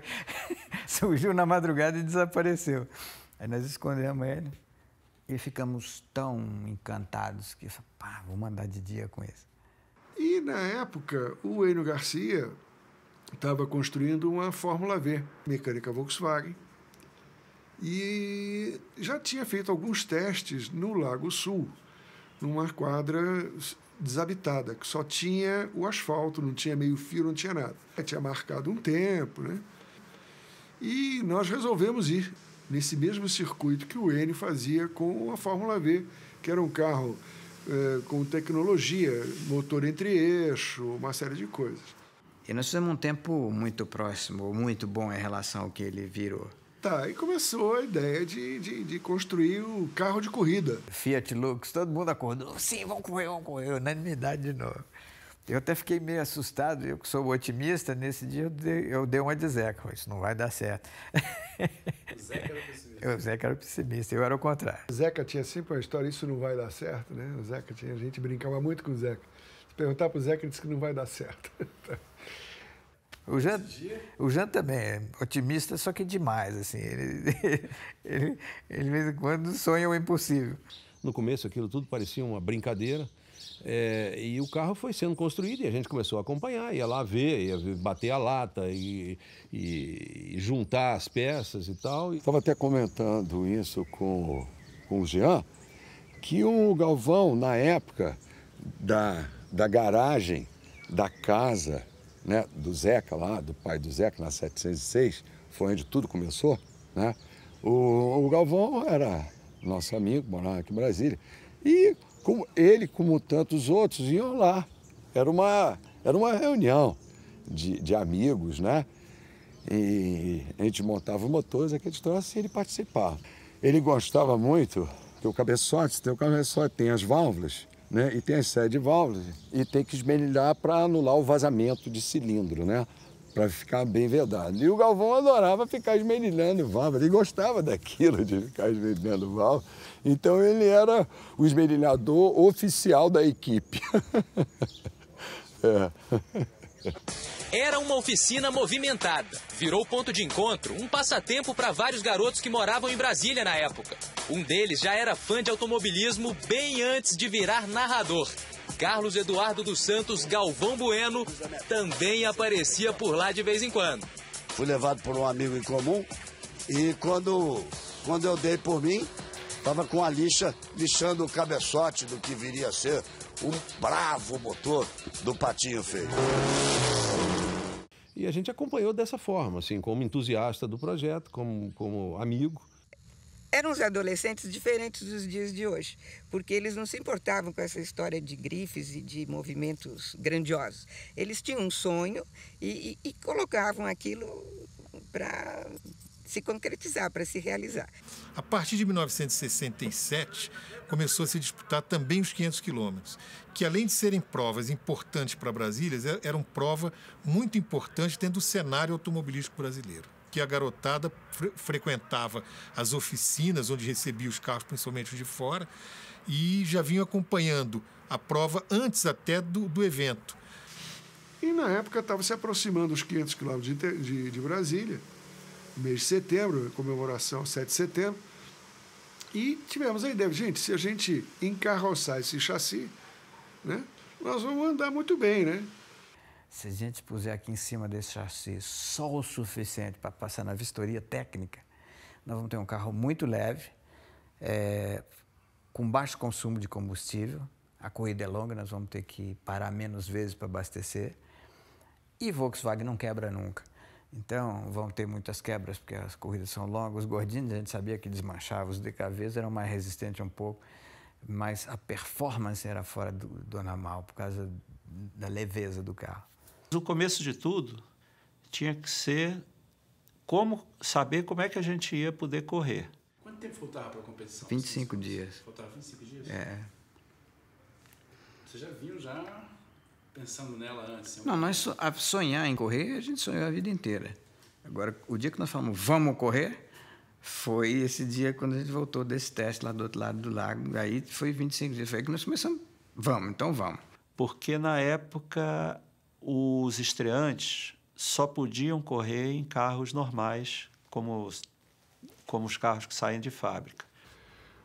Surgiu na madrugada e desapareceu. Aí nós escondemos ele e ficamos tão encantados que, pá, vamos andar de dia com esse. E, na época, o Enio Garcia estava construindo uma Fórmula V, mecânica Volkswagen, e já tinha feito alguns testes no Lago Sul, numa quadra desabitada, que só tinha o asfalto, não tinha meio-fio, não tinha nada. Tinha marcado um tempo, né? E nós resolvemos ir nesse mesmo circuito que o Enio fazia com a Fórmula V, que era um carro com tecnologia, motor entre eixo, uma série de coisas. E nós fizemos um tempo muito próximo, muito bom em relação ao que ele virou. Tá, e começou a ideia de construir o carro de corrida. Fiat Lux, todo mundo acordou. Sim, vamos correr, unanimidade de novo. Eu até fiquei meio assustado, eu que sou otimista, nesse dia eu dei uma de Zeca, isso não vai dar certo. O Zeca era pessimista. O Zeca era pessimista, eu era o contrário. O Zeca tinha sempre uma história, isso não vai dar certo, né? O Zeca tinha, a gente brincava muito com o Zeca. Se perguntar para o Zeca, ele disse que não vai dar certo. O Jean também é otimista, só que demais, assim. Ele de vez em quando sonha o impossível. No começo aquilo tudo parecia uma brincadeira, e o carro foi sendo construído e a gente começou a acompanhar, ia lá ver, ia bater a lata e juntar as peças e tal. Estava até comentando isso com o Jean, que o Galvão, na época da garagem da casa, né, do Zeca lá, do pai do Zeca, na 706, foi onde tudo começou, né? O Galvão era nosso amigo, morava aqui em Brasília, e como tantos outros, iam lá. Era uma reunião de amigos, né? E a gente montava o motor, aqueles troços, e ele participava. Ele gostava muito, que o cabeçote tem as válvulas, né? E tem as 7 válvulas, e tem que esmerilhar para anular o vazamento de cilindro, né? Para ficar bem vedado. E o Galvão adorava ficar esmerilhando válvula, ele gostava daquilo de ficar esmerilhando válvula. Então ele era o esmerilhador oficial da equipe. Era uma oficina movimentada. Virou ponto de encontro, um passatempo para vários garotos que moravam em Brasília na época. Um deles já era fã de automobilismo bem antes de virar narrador. Carlos Eduardo dos Santos Galvão Bueno também aparecia por lá de vez em quando. Fui levado por um amigo em comum e quando eu dei por mim, estava com a lixa lixando o cabeçote do que viria a ser um bravo motor do Patinho Feio. E a gente acompanhou dessa forma, assim, como entusiasta do projeto, como amigo. Eram os adolescentes diferentes dos dias de hoje, porque eles não se importavam com essa história de grifes e de movimentos grandiosos. Eles tinham um sonho e colocavam aquilo para se concretizar, para se realizar. A partir de 1967, começou a se disputar também os 500 quilômetros, que além de serem provas importantes para Brasília, eram prova muito importante dentro do cenário automobilístico brasileiro. Que a garotada frequentava as oficinas onde recebia os carros, principalmente os de fora, e já vinham acompanhando a prova antes até do evento. E na época estava se aproximando os 500 quilômetros de Brasília, mês de setembro, comemoração 7 de setembro, e tivemos a ideia, gente, se a gente encarroçar esse chassi, né, nós vamos andar muito bem, né? Se a gente puser aqui em cima desse chassi só o suficiente para passar na vistoria técnica, nós vamos ter um carro muito leve, com baixo consumo de combustível, a corrida é longa, nós vamos ter que parar menos vezes para abastecer, e Volkswagen não quebra nunca. Então, vão ter muitas quebras, porque as corridas são longas. Os gordinhos, a gente sabia que desmanchavam, os DKVs eram mais resistentes um pouco, mas a performance era fora do normal, por causa da leveza do carro. No começo de tudo, tinha que ser saber como é que a gente ia poder correr. Quanto tempo faltava para a competição? 25 dias. Faltava 25 dias? É. Vocês já vinham pensando nela antes? Não, nós sonhar em correr, a gente sonhou a vida inteira. Agora, o dia que nós falamos, vamos correr, foi esse dia quando a gente voltou desse teste lá do outro lado do lago. Aí foi 25 dias. Foi aí que nós começamos, então vamos. Porque, na época, os estreantes só podiam correr em carros normais, como os carros que saem de fábrica.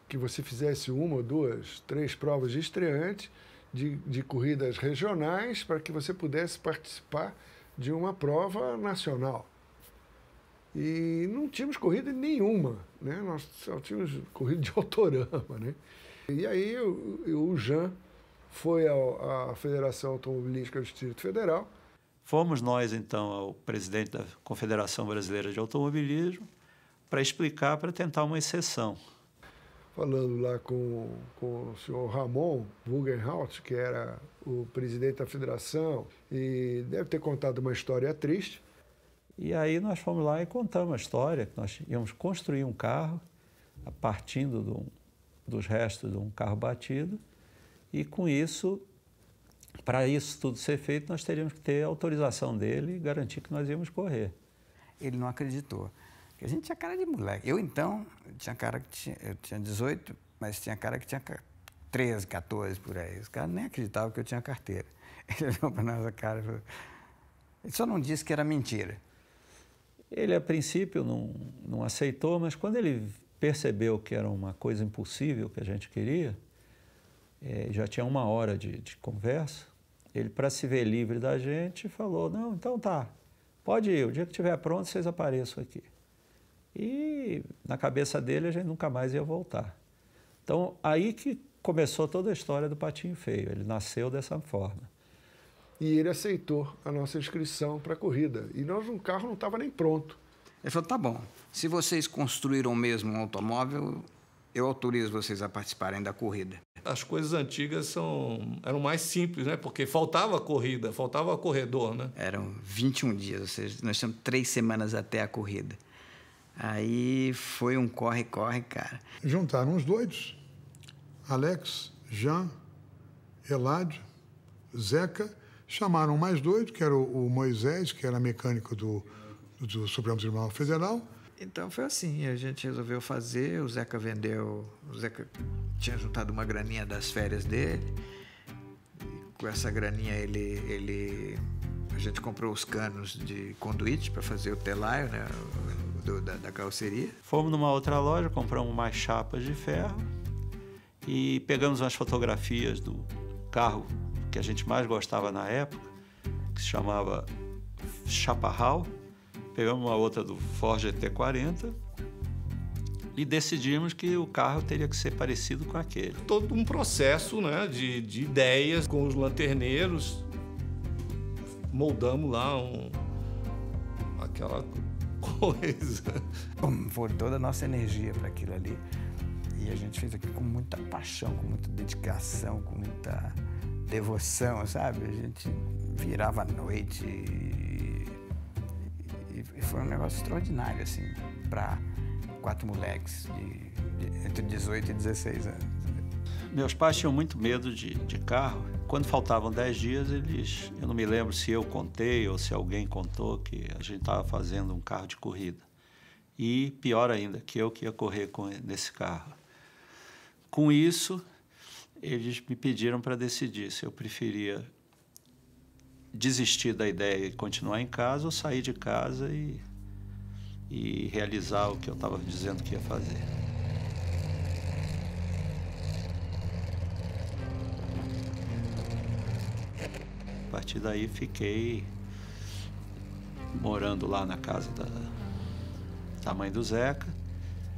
Que você fizesse 1, 2, 3 provas de estreante, de corridas regionais, para que você pudesse participar de uma prova nacional. E não tínhamos corrida nenhuma, né? Nós só tínhamos corrida de autorama, né? E aí o Jean foi à Federação Automobilística do Distrito Federal. Fomos nós, então, ao presidente da Confederação Brasileira de Automobilismo para explicar, para tentar uma exceção. Falando lá com o senhor Ramon Bugenhaut, que era o presidente da federação, e deve ter contado uma história triste. E aí nós fomos lá e contamos a história, que nós íamos construir um carro, partindo dos restos de um carro batido, e com isso, para isso tudo ser feito, nós teríamos que ter a autorização dele e garantir que nós íamos correr. Ele não acreditou. A gente tinha cara de moleque. Eu, então, tinha cara que eu tinha 18, mas tinha cara que tinha 13, 14, por aí. Os caras nem acreditavam que eu tinha carteira. Ele olhou para nossa cara e falou... Ele só não disse que era mentira. Ele, a princípio, não aceitou, mas quando ele percebeu que era uma coisa impossível que a gente queria, já tinha 1 hora de conversa, ele, para se ver livre da gente, falou, não, então tá, pode ir, o dia que estiver pronto, vocês apareçam aqui. E na cabeça dele a gente nunca mais ia voltar. Então, aí que começou toda a história do Patinho Feio. Ele nasceu dessa forma. E ele aceitou a nossa inscrição para a corrida. E o carro não estava nem pronto. Ele falou, tá bom, se vocês construíram mesmo um automóvel, eu autorizo vocês a participarem da corrida. As coisas antigas eram mais simples, né? Porque faltava corrida, faltava corredor, né? Eram 21 dias, ou seja, nós tínhamos 3 semanas até a corrida. Aí foi um corre-corre, cara. Juntaram os doidos, Alex, Jean, Eládio, Zeca, chamaram mais doido, que era o Moisés, que era mecânico do Supremo Tribunal Federal. Então foi assim, a gente resolveu fazer, o Zeca tinha juntado uma graninha das férias dele, e com essa graninha a gente comprou os canos de conduíte para fazer o telaio, né? Da carroceria. Fomos numa outra loja, compramos mais chapas de ferro e pegamos umas fotografias do carro que a gente mais gostava na época, que se chamava Chaparral. Pegamos uma outra do Ford GT40 e decidimos que o carro teria que ser parecido com aquele. Todo um processo, né, de ideias com os lanterneiros. Moldamos lá aquela coisa. Foi toda a nossa energia para aquilo ali. E a gente fez aquilo com muita paixão, com muita dedicação, com muita devoção, sabe? A gente virava à noite e foi um negócio extraordinário, assim, para 4 moleques entre 18 e 16 anos. Meus pais tinham muito medo de carro. Quando faltavam 10 dias, eu não me lembro se eu contei ou se alguém contou que a gente estava fazendo um carro de corrida. E, pior ainda, que eu que ia correr nesse carro. Com isso, eles me pediram para decidir se eu preferia desistir da ideia e continuar em casa ou sair de casa e realizar o que eu estava dizendo que ia fazer. A partir daí fiquei morando lá na casa da mãe do Zeca.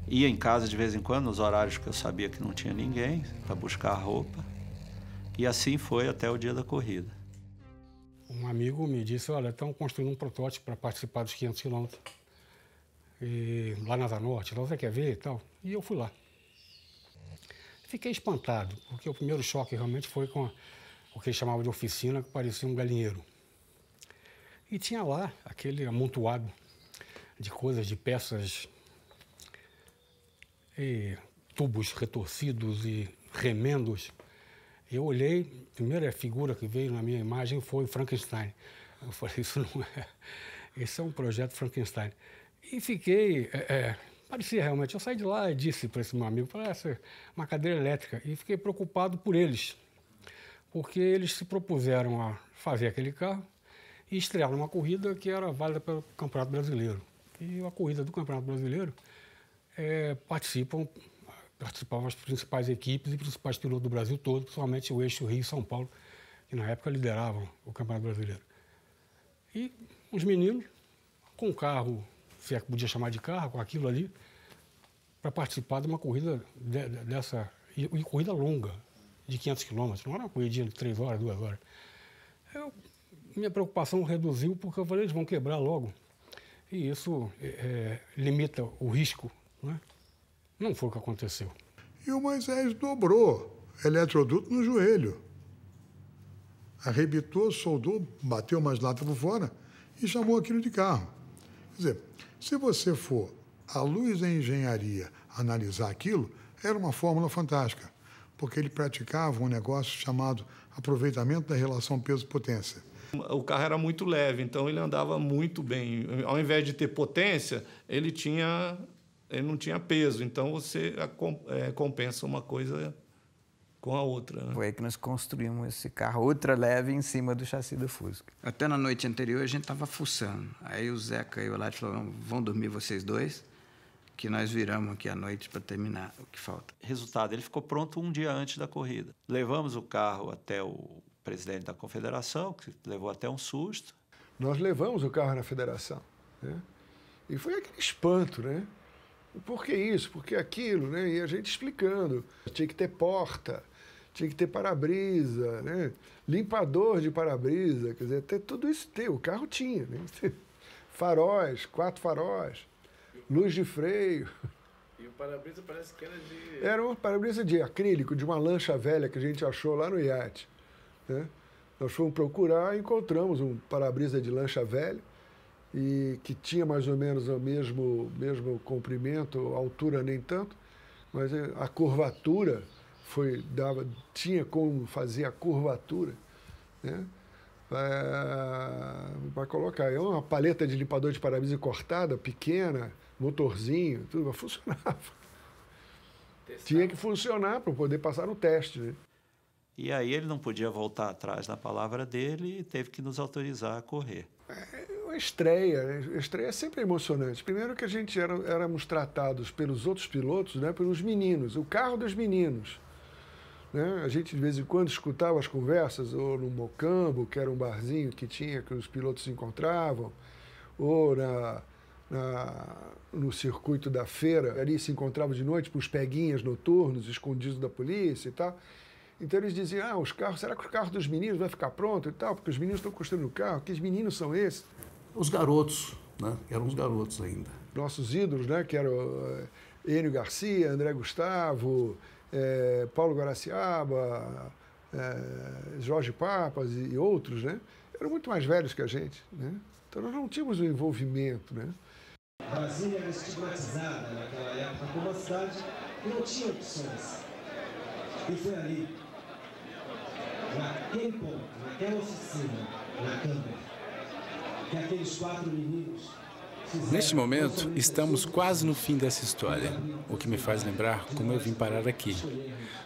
Ia em casa de vez em quando, nos horários que eu sabia que não tinha ninguém, para buscar roupa. E assim foi até o dia da corrida. Um amigo me disse, olha, estão construindo um protótipo para participar dos 500 quilômetros. E lá na Asa Norte, lá você quer ver e tal? E eu fui lá. Fiquei espantado, porque o primeiro choque realmente foi com o que eles chamavam de oficina, que parecia um galinheiro. E tinha lá aquele amontoado de coisas, de peças, e tubos retorcidos e remendos. Eu olhei, a primeira figura que veio na minha imagem foi Frankenstein. Eu falei, isso não é... Esse é um projeto Frankenstein. E fiquei... parecia realmente... Eu saí de lá e disse para esse meu amigo, falei, essa é uma cadeira elétrica. E fiquei preocupado por eles, porque eles se propuseram a fazer aquele carro e estrearam uma corrida que era válida pelo Campeonato Brasileiro. E a corrida do Campeonato Brasileiro participavam as principais equipes e principais pilotos do Brasil todo, principalmente o eixo Rio e São Paulo, que na época lideravam o Campeonato Brasileiro. E os meninos, com o carro, se é que podia chamar de carro, com aquilo ali, para participar de uma corrida dessa, e corrida longa, de 500 quilômetros, não era uma corridinha de 3 horas, 2 horas. Minha preocupação reduziu porque eu falei, eles vão quebrar logo. E isso limita o risco, né? Não foi o que aconteceu. E o Moisés dobrou eletroduto no joelho. Arrebitou, soldou, bateu umas latas por fora e chamou aquilo de carro. Quer dizer, se você for à luz da engenharia analisar aquilo, era uma fórmula fantástica, porque ele praticava um negócio chamado aproveitamento da relação peso-potência. O carro era muito leve, então ele andava muito bem. Ao invés de ter potência, ele não tinha peso, então você compensa uma coisa com a outra, né? Foi aí que nós construímos esse carro ultra leve em cima do chassi do Fusca. Até na noite anterior a gente estava fuçando. Aí o Zeca e o Lade falaram, vão dormir vocês dois, que nós viramos aqui à noite para terminar o que falta. Resultado, ele ficou pronto um dia antes da corrida. Levamos o carro até o presidente da confederação, que levou até um susto. Nós levamos o carro na federação, né? E foi aquele espanto, né? Por que isso? Por que aquilo, né? E a gente explicando. Tinha que ter porta, tinha que ter para-brisa, né? Limpador de para-brisa, quer dizer, até tudo isso o carro tinha, né? Faróis, 4 faróis, luz de freio. E o para-brisa parece que era de... Era um para-brisa de acrílico, de uma lancha velha que a gente achou lá no iate, né? Nós fomos procurar e encontramos um para-brisa de lancha velha e que tinha mais ou menos o mesmo comprimento, altura nem tanto, mas a curvatura tinha como fazer a curvatura, né? Para colocar. É uma paleta de limpador de para-brisa cortada, pequena, motorzinho, tudo, mas funcionava. Tinha que funcionar para poder passar no teste, né? E aí ele não podia voltar atrás na palavra dele e teve que nos autorizar a correr. A estreia é sempre emocionante. Primeiro que a gente éramos tratados pelos outros pilotos, né, pelos meninos, o carro dos meninos, né? A gente de vez em quando escutava as conversas, ou no Mocambo, que era um barzinho que os pilotos se encontravam, ou no circuito da feira, ali se encontravam de noite para os peguinhas noturnos, escondidos da polícia e tal. Então eles diziam, será que o carro dos meninos vai ficar pronto e tal? Porque os meninos estão construindo o carro, que meninos são esses? Os garotos, né? Eram os garotos ainda. Nossos ídolos, né? Que eram Enio Garcia, André Gustavo, Paulo Guaraciaba, Jorge Papas e outros, né? Eram muito mais velhos que a gente, né? Então nós não tínhamos um envolvimento, né? Brasília era estigmatizada naquela época como uma cidade que não tinha opções. E foi ali, naquele ponto, naquela oficina, na Câmara, que aqueles 4 meninos... Neste momento, estamos quase no fim dessa história, o que me faz lembrar como eu vim parar aqui.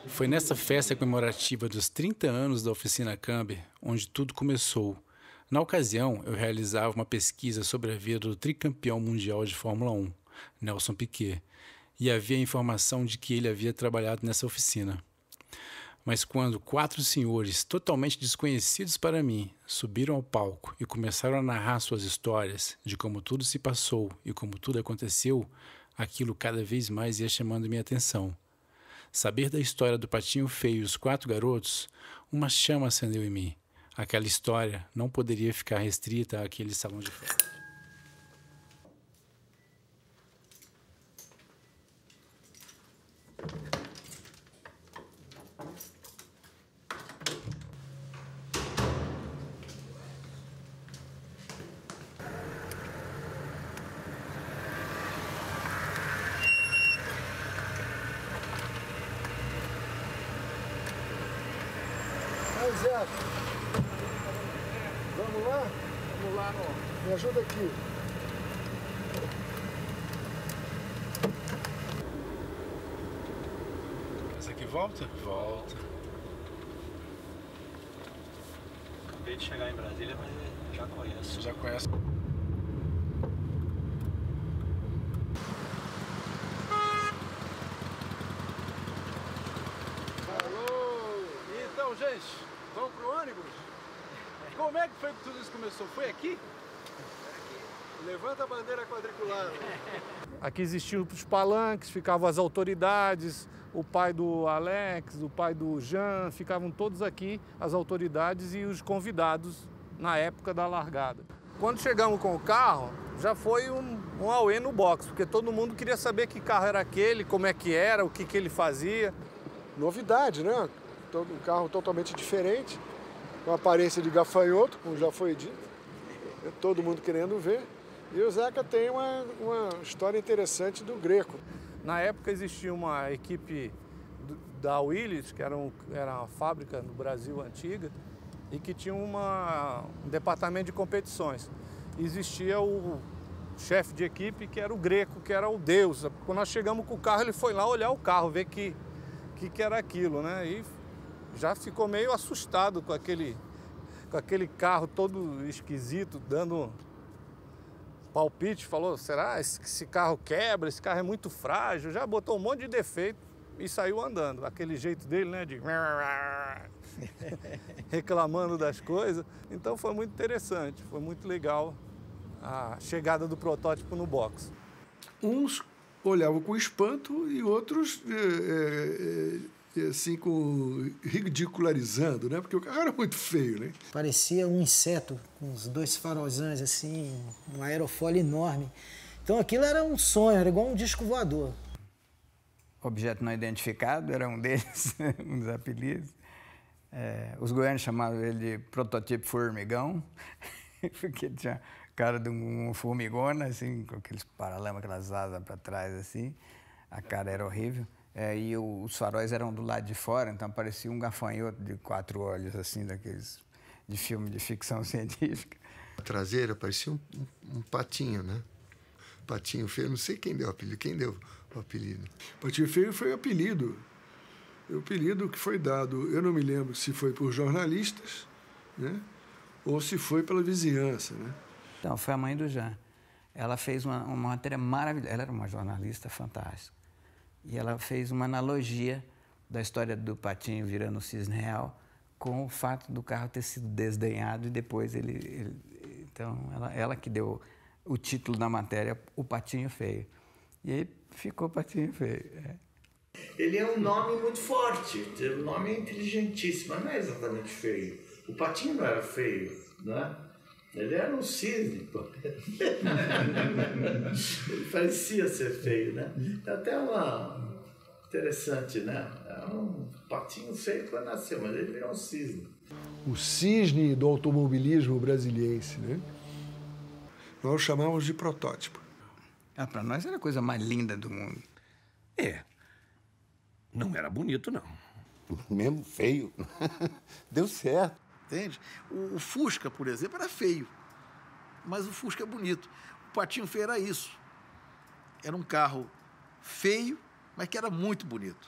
Foi nessa festa comemorativa dos 30 anos da oficina Camber onde tudo começou. Na ocasião, eu realizava uma pesquisa sobre a vida do tricampeão mundial de Fórmula 1, Nelson Piquet, e havia a informação de que ele havia trabalhado nessa oficina. Mas quando 4 senhores totalmente desconhecidos para mim subiram ao palco e começaram a narrar suas histórias de como tudo se passou e como tudo aconteceu, aquilo cada vez mais ia chamando minha atenção. Saber da história do Patinho Feio e os 4 garotos, uma chama acendeu em mim. Aquela história não poderia ficar restrita àquele salão de festa. Zé. Vamos lá? Vamos lá, Me ajuda aqui. Essa aqui volta? Volta. Acabei de chegar em Brasília, mas já conheço. Já conhece. Então, gente, vamos pro ônibus? Como é que foi que tudo isso começou? Foi aqui? Levanta a bandeira quadriculada. Aqui existiam os palanques, ficavam as autoridades, o pai do Alex, o pai do Jean, ficavam todos aqui, as autoridades e os convidados na época da largada. Quando chegamos com o carro, já foi um auê no box, porque todo mundo queria saber que carro era aquele, como é que era, o que ele fazia. Novidade, né? Um carro totalmente diferente, com aparência de gafanhoto, como já foi dito. Todo mundo querendo ver. E o Zeca tem uma história interessante do Greco. Na época existia uma equipe da Willys, que era uma fábrica no Brasil antiga, e que tinha um departamento de competições. Existia o chefe de equipe, que era o Greco, que era o deus. Quando nós chegamos com o carro, ele foi lá olhar o carro, ver que era aquilo, né? E já ficou meio assustado com aquele carro todo esquisito, dando palpite, falou, será que esse carro quebra, esse carro é muito frágil, já botou um monte de defeito e saiu andando, aquele jeito dele, né, de reclamando das coisas. Então foi muito interessante, foi muito legal a chegada do protótipo no box. Uns olhavam com espanto e outros assim, ridicularizando, né? Porque o carro era muito feio, né? Parecia um inseto, com os dois farolzões assim, um aerofólio enorme. Então aquilo era um sonho, era igual um disco voador. Objeto não identificado era um deles, um dos apelidos. Os goianos chamavam ele de prototipo formigão, porque tinha cara de uma formigona, assim, com aqueles paralamas, aquelas asas para trás, assim. A cara era horrível. E os faróis eram do lado de fora, então parecia um gafanhoto de 4 olhos, assim, daqueles de filme de ficção científica. A traseira parecia um patinho, né? Patinho feio, não sei quem deu o apelido. Quem deu o apelido? Patinho feio foi o apelido. O apelido que foi dado, eu não me lembro se foi por jornalistas, né? Ou se foi pela vizinhança, né? Então, foi a mãe do Jean. Ela fez uma matéria maravilhosa. Ela era uma jornalista fantástica. E ela fez uma analogia da história do patinho virando o cisne real com o fato do carro ter sido desdenhado e depois então, ela que deu o título da matéria, O Patinho Feio. E aí ficou Patinho Feio. Ele é um nome muito forte, o nome é inteligentíssimo, mas não é exatamente feio. O patinho não era feio, não é? Ele era um cisne, pô. Ele parecia ser feio, né? Até uma interessante, né? É um patinho feio quando nasceu, mas ele virou um cisne. O cisne do automobilismo brasiliense, né? Nós o chamávamos de protótipo. Para nós era a coisa mais linda do mundo. Não era bonito, não. Mesmo feio. Deu certo. Entende? O Fusca, por exemplo, era feio, mas o Fusca é bonito. O Patinho Feio era isso. Era um carro feio, mas que era muito bonito.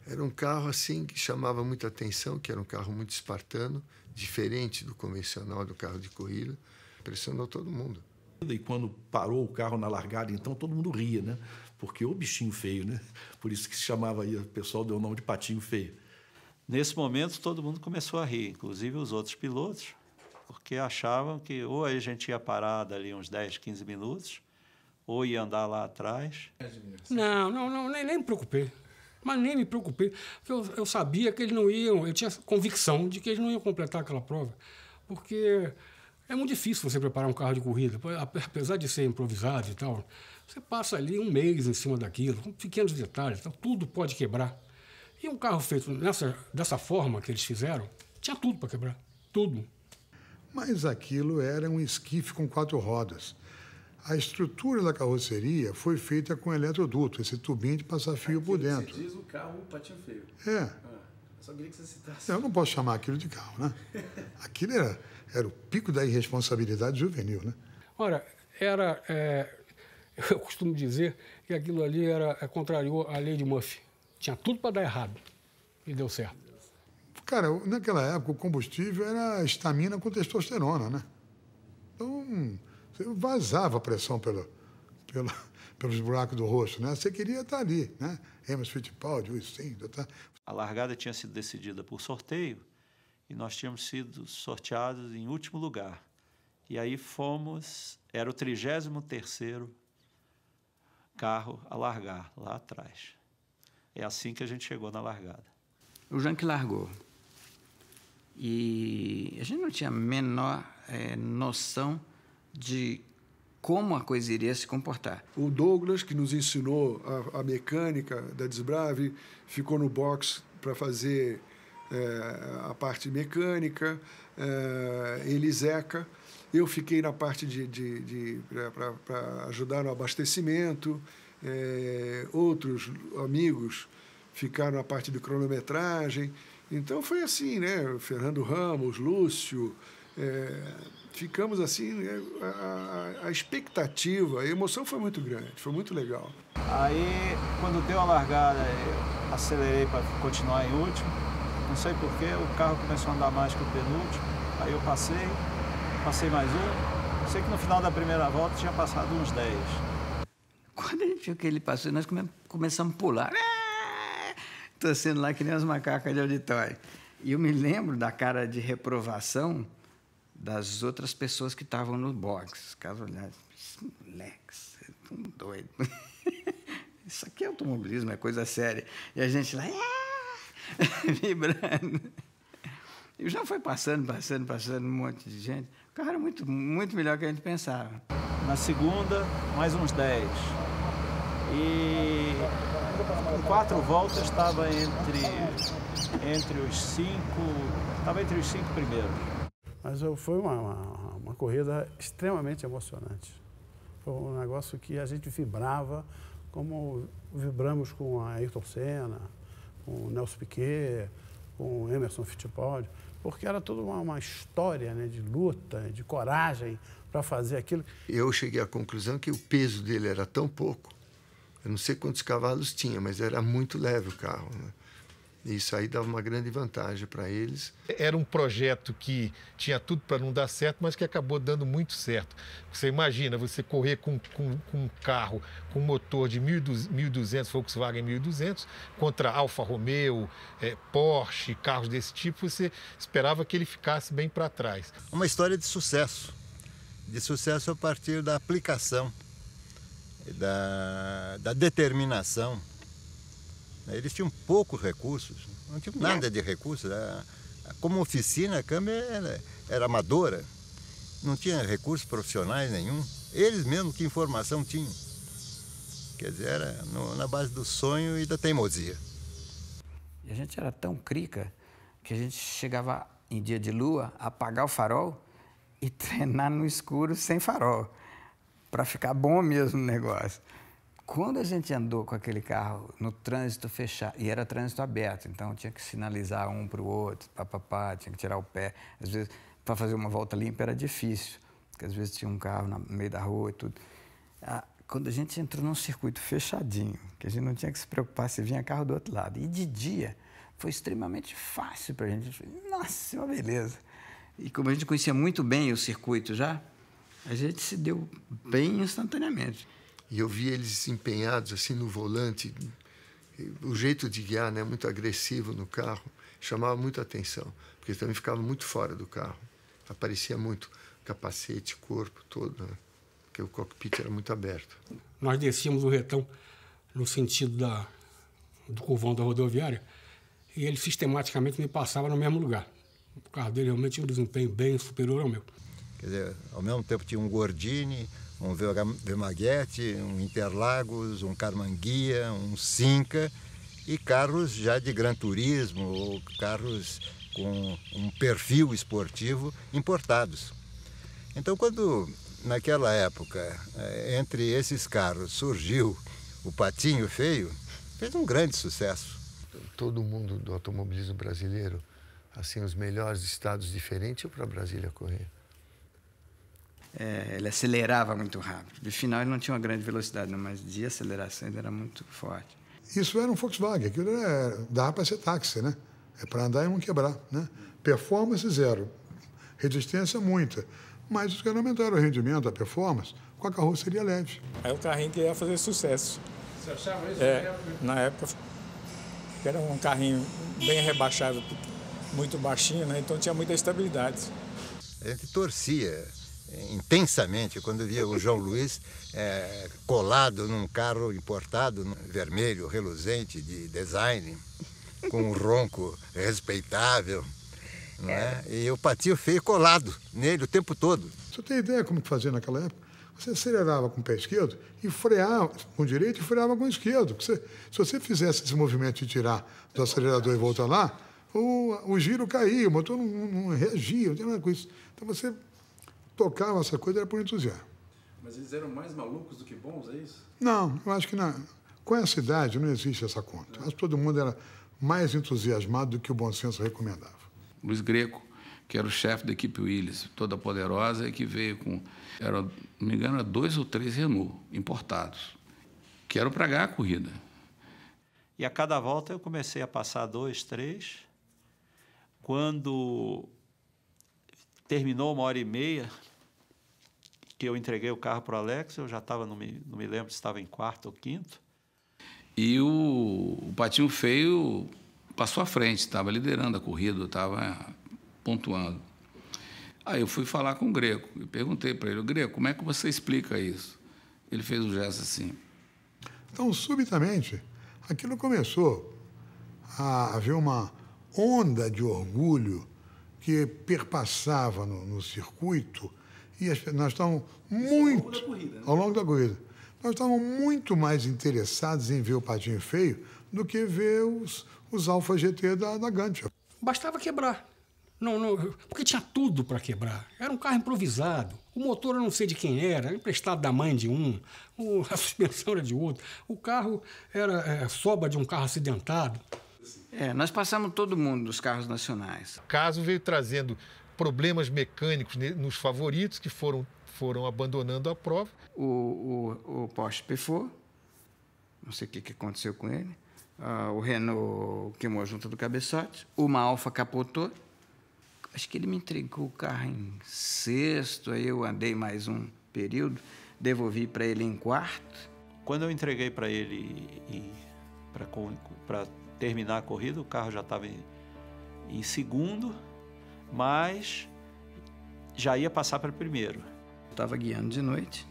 Era um carro assim que chamava muita atenção, que era um carro muito espartano, diferente do convencional do carro de corrida. Impressionou todo mundo. E quando parou o carro na largada, então todo mundo ria, né? Porque o bichinho feio, né? Por isso que se chamava aí, o pessoal deu o nome de Patinho Feio. Nesse momento, todo mundo começou a rir, inclusive os outros pilotos, porque achavam que ou a gente ia parar dali uns 10, 15 minutos, ou ia andar lá atrás. Não, nem me preocupei. Mas nem me preocupei. Eu sabia que eles não iam, eu tinha convicção de que eles não iam completar aquela prova, porque é muito difícil você preparar um carro de corrida, apesar de ser improvisado e tal. Você passa ali um mês em cima daquilo, com pequenos detalhes, então tudo pode quebrar. E um carro feito dessa forma que eles fizeram, tinha tudo para quebrar, tudo. Mas aquilo era um esquife com 4 rodas. A estrutura da carroceria foi feita com eletroduto, esse tubinho de passar fio por dentro. Você diz o carro Patinho Feio. Eu só queria que você citasse. Eu não posso chamar aquilo de carro, né? Aquilo era o pico da irresponsabilidade juvenil, né? Ora, eu costumo dizer que aquilo ali contrariou a lei de Murphy. Tinha tudo para dar errado e deu certo. Cara, naquela época o combustível era estamina com testosterona, né? Então, você vazava a pressão pelos buracos do rosto, né? Você queria estar ali, né? Emerson Fittipaldi, Will Sim, tá? A largada tinha sido decidida por sorteio e nós tínhamos sido sorteados em último lugar. E aí era o 33º carro a largar, lá atrás. É assim que a gente chegou na largada. O Jean que largou. E a gente não tinha a menor noção de como a coisa iria se comportar. O Douglas, que nos ensinou a mecânica da Desbrave, ficou no box para fazer a parte mecânica, Eliseca. Eu fiquei na parte para ajudar no abastecimento, outros amigos ficaram na parte de cronometragem. Então foi assim, né? Fernando Ramos, Lúcio, ficamos assim, a expectativa, a emoção foi muito grande, foi muito legal. Aí, quando deu a largada, eu acelerei para continuar em último. Não sei porquê, o carro começou a andar mais que o penúltimo. Aí eu passei mais um. Sei que no final da primeira volta tinha passado uns 10. Quando a gente viu que ele passou, nós começamos a pular. Torcendo lá que nem as macacas de auditório. E eu me lembro da cara de reprovação das outras pessoas que estavam no box. Os caras olharam, moleques, vocês estão doidos. Isso aqui é automobilismo, é coisa séria. E a gente lá, vibrando. E já foi passando, um monte de gente. O carro era muito, muito melhor que a gente pensava. Na segunda, mais uns 10. E em 4 voltas estava entre os 5 primeiros. Mas foi uma corrida extremamente emocionante. Foi um negócio que a gente vibrava como vibramos com a Ayrton Senna, com o Nelson Piquet, com o Emerson Fittipaldi, porque era toda uma história, né, de luta, de coragem para fazer aquilo. Eu cheguei à conclusão que o peso dele era tão pouco, eu não sei quantos cavalos tinha, mas era muito leve o carro, né? E isso aí dava uma grande vantagem para eles. Era um projeto que tinha tudo para não dar certo, mas que acabou dando muito certo. Você imagina, você correr com um carro com motor de 1.200, Volkswagen 1.200, contra Alfa Romeo, Porsche, carros desse tipo, você esperava que ele ficasse bem para trás. Uma história de sucesso a partir da aplicação, da determinação. Eles tinham poucos recursos, não tinham nada de recursos. Como oficina, a câmera era amadora, não tinha recursos profissionais nenhum. Eles mesmos que informação tinham. Quer dizer, era na base do sonho e da teimosia. E a gente era tão crica que a gente chegava em dia de lua a apagar o farol e treinar no escuro sem farol, para ficar bom mesmo o negócio. Quando a gente andou com aquele carro no trânsito fechado, e era trânsito aberto, então tinha que sinalizar um para o outro, tinha que tirar o pé. Às vezes, para fazer uma volta limpa era difícil, porque às vezes tinha um carro no meio da rua e tudo. Quando a gente entrou num circuito fechadinho, que a gente não tinha que se preocupar se vinha carro do outro lado, e de dia foi extremamente fácil para a gente. Nossa, uma beleza! E como a gente conhecia muito bem o circuito já, a gente se deu bem instantaneamente. E eu vi eles empenhados assim no volante, o jeito de guiar, né, muito agressivo no carro, chamava muita atenção, porque também ficava muito fora do carro. Aparecia muito capacete, corpo todo, né, porque o cockpit era muito aberto. Nós descíamos o retão no sentido do curvão da rodoviária e ele sistematicamente me passava no mesmo lugar. O carro dele realmente tinha um desempenho bem superior ao meu. Quer dizer, ao mesmo tempo tinha um Gordini, um Vermaguete, um Interlagos, um Carmanguia, um Cinca e carros já de Gran Turismo ou carros com um perfil esportivo importados. Então, quando naquela época, entre esses carros surgiu o Patinho Feio, fez um grande sucesso. todo mundo do automobilismo brasileiro, assim, os melhores estados diferentes, ou para Brasília correr? Ele acelerava muito rápido. De final ele não tinha uma grande velocidade, não, mas de aceleração ele era muito forte. Isso era um Volkswagen, aquilo dava para ser táxi, né? É para andar e não quebrar, né? Performance zero, resistência muita. Mas os caras aumentaram o rendimento, a performance, com a carroceria leve. Aí o carrinho que ia fazer sucesso. Você achava isso? Na época era um carrinho bem rebaixado, muito baixinho, né? Então tinha muita estabilidade. A gente torcia intensamente quando via o João Luiz colado num carro importado, vermelho, reluzente, de design, com um ronco respeitável, não é? E o patinho feio colado nele o tempo todo. Você tem ideia como fazia naquela época? Você acelerava com o pé esquerdo e freava com o direito e freava com o esquerdo. Se você fizesse esse movimento de tirar do acelerador e voltar lá, o giro caía, o motor não reagia, não tinha nada com isso. Então você tocava essa coisa, era por entusiasmo. Mas eles eram mais malucos do que bons, é isso? Não, eu acho que com essa idade não existe essa conta. Acho que todo mundo era mais entusiasmado do que o bom senso recomendava. Luiz Greco, que era o chefe da equipe Williams, toda poderosa, e que veio com, não me engano, 2 ou 3 Renault importados, que eram para ganhar a corrida. E a cada volta eu comecei a passar 2, 3. Quando terminou 1h30, que eu entreguei o carro para o Alex, eu já estava, não me lembro se estava em 4º ou 5º. E o Patinho Feio passou à frente, estava liderando a corrida, estava pontuando. Aí eu fui falar com o Greco e perguntei para ele: Greco, como é que você explica isso? Ele fez um gesto assim. Então, subitamente, aquilo começou a haver uma onda de orgulho que perpassava no circuito, e nós estávamos muito, ao longo da corrida, nós estávamos muito mais interessados em ver o Patinho Feio do que ver os Alfa GT da Gantt. Bastava quebrar. Porque tinha tudo para quebrar. Era um carro improvisado. O motor eu não sei de quem era emprestado da mãe de um, a suspensão era de outro. O carro era sobra de um carro acidentado. Nós passamos todo mundo dos carros nacionais. O caso veio trazendo problemas mecânicos nos favoritos que foram abandonando a prova. O Porsche pifou, não sei o que aconteceu com ele. O Renault queimou a junta do cabeçote. Uma Alfa capotou. Acho que ele me entregou o carro em 6º, aí eu andei mais um período, devolvi para ele em 4º. Quando eu entreguei para ele para terminar a corrida, o carro já estava em 2º, mas já ia passar para 1º. Estava guiando de noite,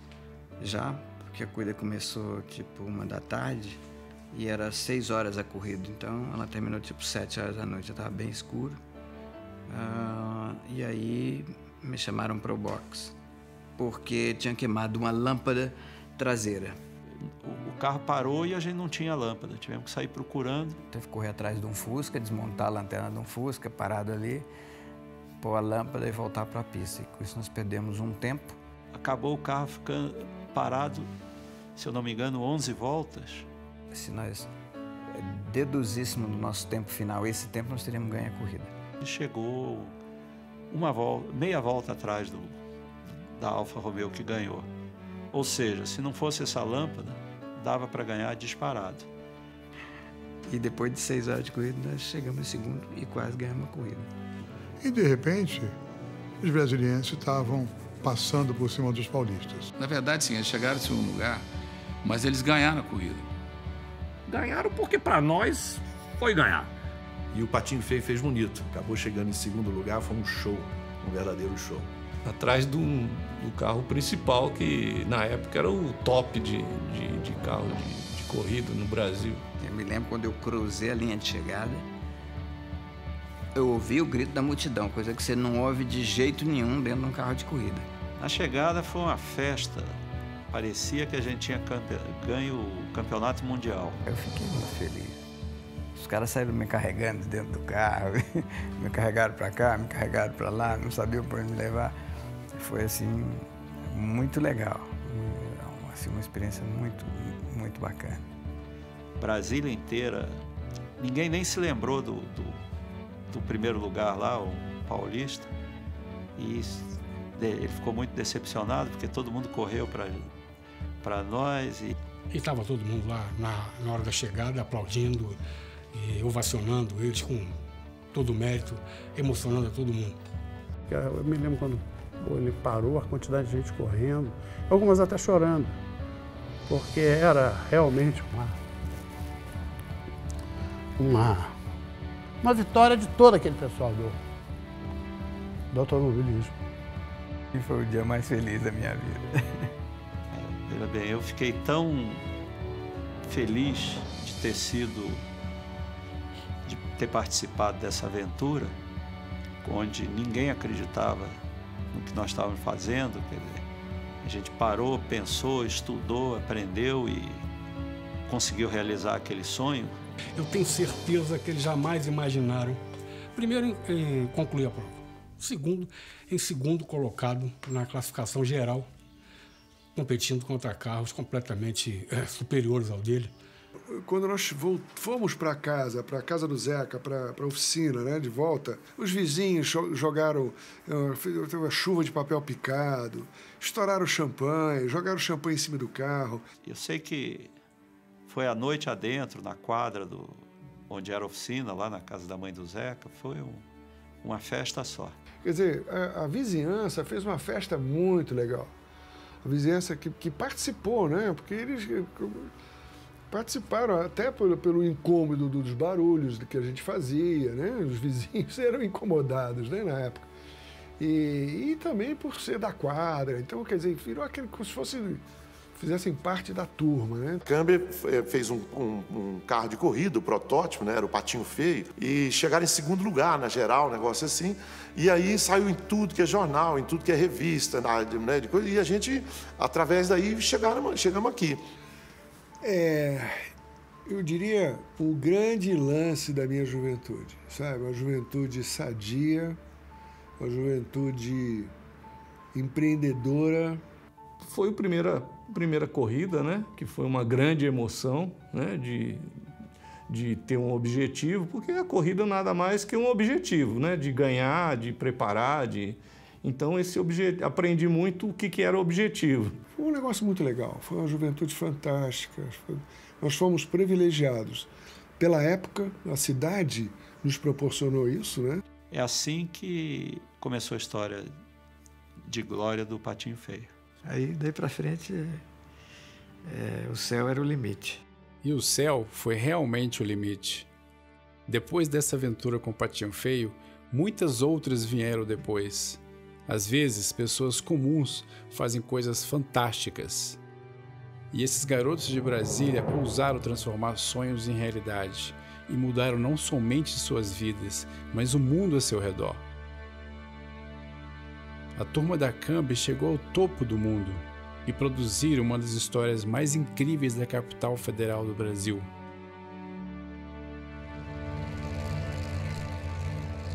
já, porque a corrida começou tipo 1h da tarde e era 6 horas a corrida, então ela terminou tipo 7 horas da noite, já estava bem escuro. E aí me chamaram para o box, porque tinha queimado uma lâmpada traseira. O carro parou e a gente não tinha lâmpada, tivemos que sair procurando. Teve que correr atrás de um Fusca, desmontar a lanterna de um Fusca, parado ali, pôr a lâmpada e voltar para a pista. E com isso nós perdemos um tempo. Acabou o carro ficando parado, se eu não me engano, 11 voltas. Se nós deduzíssemos do nosso tempo final esse tempo, nós teríamos ganho a corrida. Chegou meia volta atrás da Alfa Romeo que ganhou. Ou seja, se não fosse essa lâmpada, dava para ganhar disparado. E depois de 6 horas de corrida, nós chegamos em 2º e quase ganhamos a corrida. E, de repente, os brasilienses estavam passando por cima dos paulistas. Na verdade, sim, eles chegaram em 2º lugar, mas eles ganharam a corrida. Ganharam porque, para nós, foi ganhar. E o Patinho Feio fez bonito. Acabou chegando em 2º lugar, foi um show, um verdadeiro show. Atrás do carro principal, que na época era o top de carro de corrida no Brasil. Eu me lembro quando eu cruzei a linha de chegada, eu ouvi o grito da multidão, coisa que você não ouve de jeito nenhum dentro de um carro de corrida. Na chegada foi uma festa. Parecia que a gente tinha ganho o campeonato mundial. Eu fiquei muito feliz. Os caras saíram me carregando dentro do carro, me carregaram para cá, me carregaram para lá, não sabiam para onde me levar. Foi, assim, muito legal. Assim, uma experiência muito, muito bacana. Brasília inteira Ninguém nem se lembrou do primeiro lugar lá, o Paulista. E ele ficou muito decepcionado, porque todo mundo correu para nós. E estava todo mundo lá na hora da chegada, aplaudindo e ovacionando eles com todo o mérito, emocionando a todo mundo. Eu me lembro quando ele parou, a quantidade de gente correndo, algumas até chorando, porque era realmente uma vitória de todo aquele pessoal do automobilismo. E foi o dia mais feliz da minha vida. Veja bem, eu fiquei tão feliz de ter participado dessa aventura, onde ninguém acreditava no que nós estávamos fazendo. Quer dizer, a gente parou, pensou, estudou, aprendeu e conseguiu realizar aquele sonho. Eu tenho certeza que eles jamais imaginaram, primeiro, em concluir a prova. Segundo, em segundo colocado na classificação geral, competindo contra carros completamente superiores ao dele. Quando nós fomos para casa do Zeca, para a oficina, né, de volta, os vizinhos jogaram, teve uma chuva de papel picado, estouraram champanhe, jogaram champanhe em cima do carro. Eu sei que foi a noite adentro, na quadra onde era a oficina, lá na casa da mãe do Zeca, foi uma festa só. Quer dizer, a vizinhança fez uma festa muito legal. A vizinhança que participou, né? Porque eles participaram até pelo incômodo dos barulhos que a gente fazia, né? Os vizinhos eram incomodados, né, na época. E também por ser da quadra. Então, quer dizer, virou aquele como se fizessem parte da turma, né? Camber fez um carro de corrida, o protótipo, né? Era o Patinho Feio, e chegaram em segundo lugar na geral, um negócio assim. E aí saiu em tudo que é jornal, em tudo que é revista, né? E a gente, através daí, chegamos aqui. Eu diria, o grande lance da minha juventude, sabe? Uma juventude sadia, uma juventude empreendedora. Foi a primeira corrida, né? Que foi uma grande emoção, né? De ter um objetivo, porque a corrida nada mais que um objetivo, né? De ganhar, de preparar, Então, aprendi muito o que era o objetivo. Foi um negócio muito legal, foi uma juventude fantástica. Nós fomos privilegiados. Pela época, a cidade nos proporcionou isso, né? É assim que começou a história de glória do Patinho Feio. Aí, daí para frente, o céu era o limite. E o céu foi realmente o limite. Depois dessa aventura com o Patinho Feio, muitas outras vieram depois. Às vezes, pessoas comuns fazem coisas fantásticas. E esses garotos de Brasília ousaram transformar sonhos em realidade e mudaram não somente suas vidas, mas o mundo a seu redor. A turma da Camber chegou ao topo do mundo e produziram uma das histórias mais incríveis da capital federal do Brasil.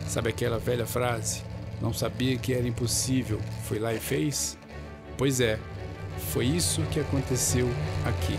Sabe aquela velha frase? Não sabia que era impossível, foi lá e fez? Pois é, foi isso que aconteceu aqui.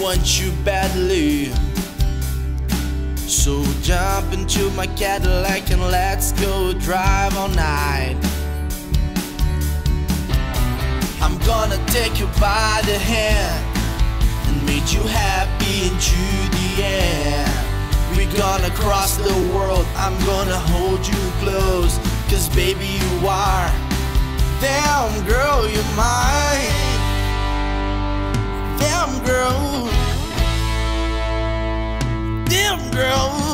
want you badly. So jump into my Cadillac and let's go drive all night. I'm gonna take you by the hand and make you happy into the end. We're gonna cross the world, I'm gonna hold you close, 'cause baby you are, damn girl you're mine. Damn girl, damn girl.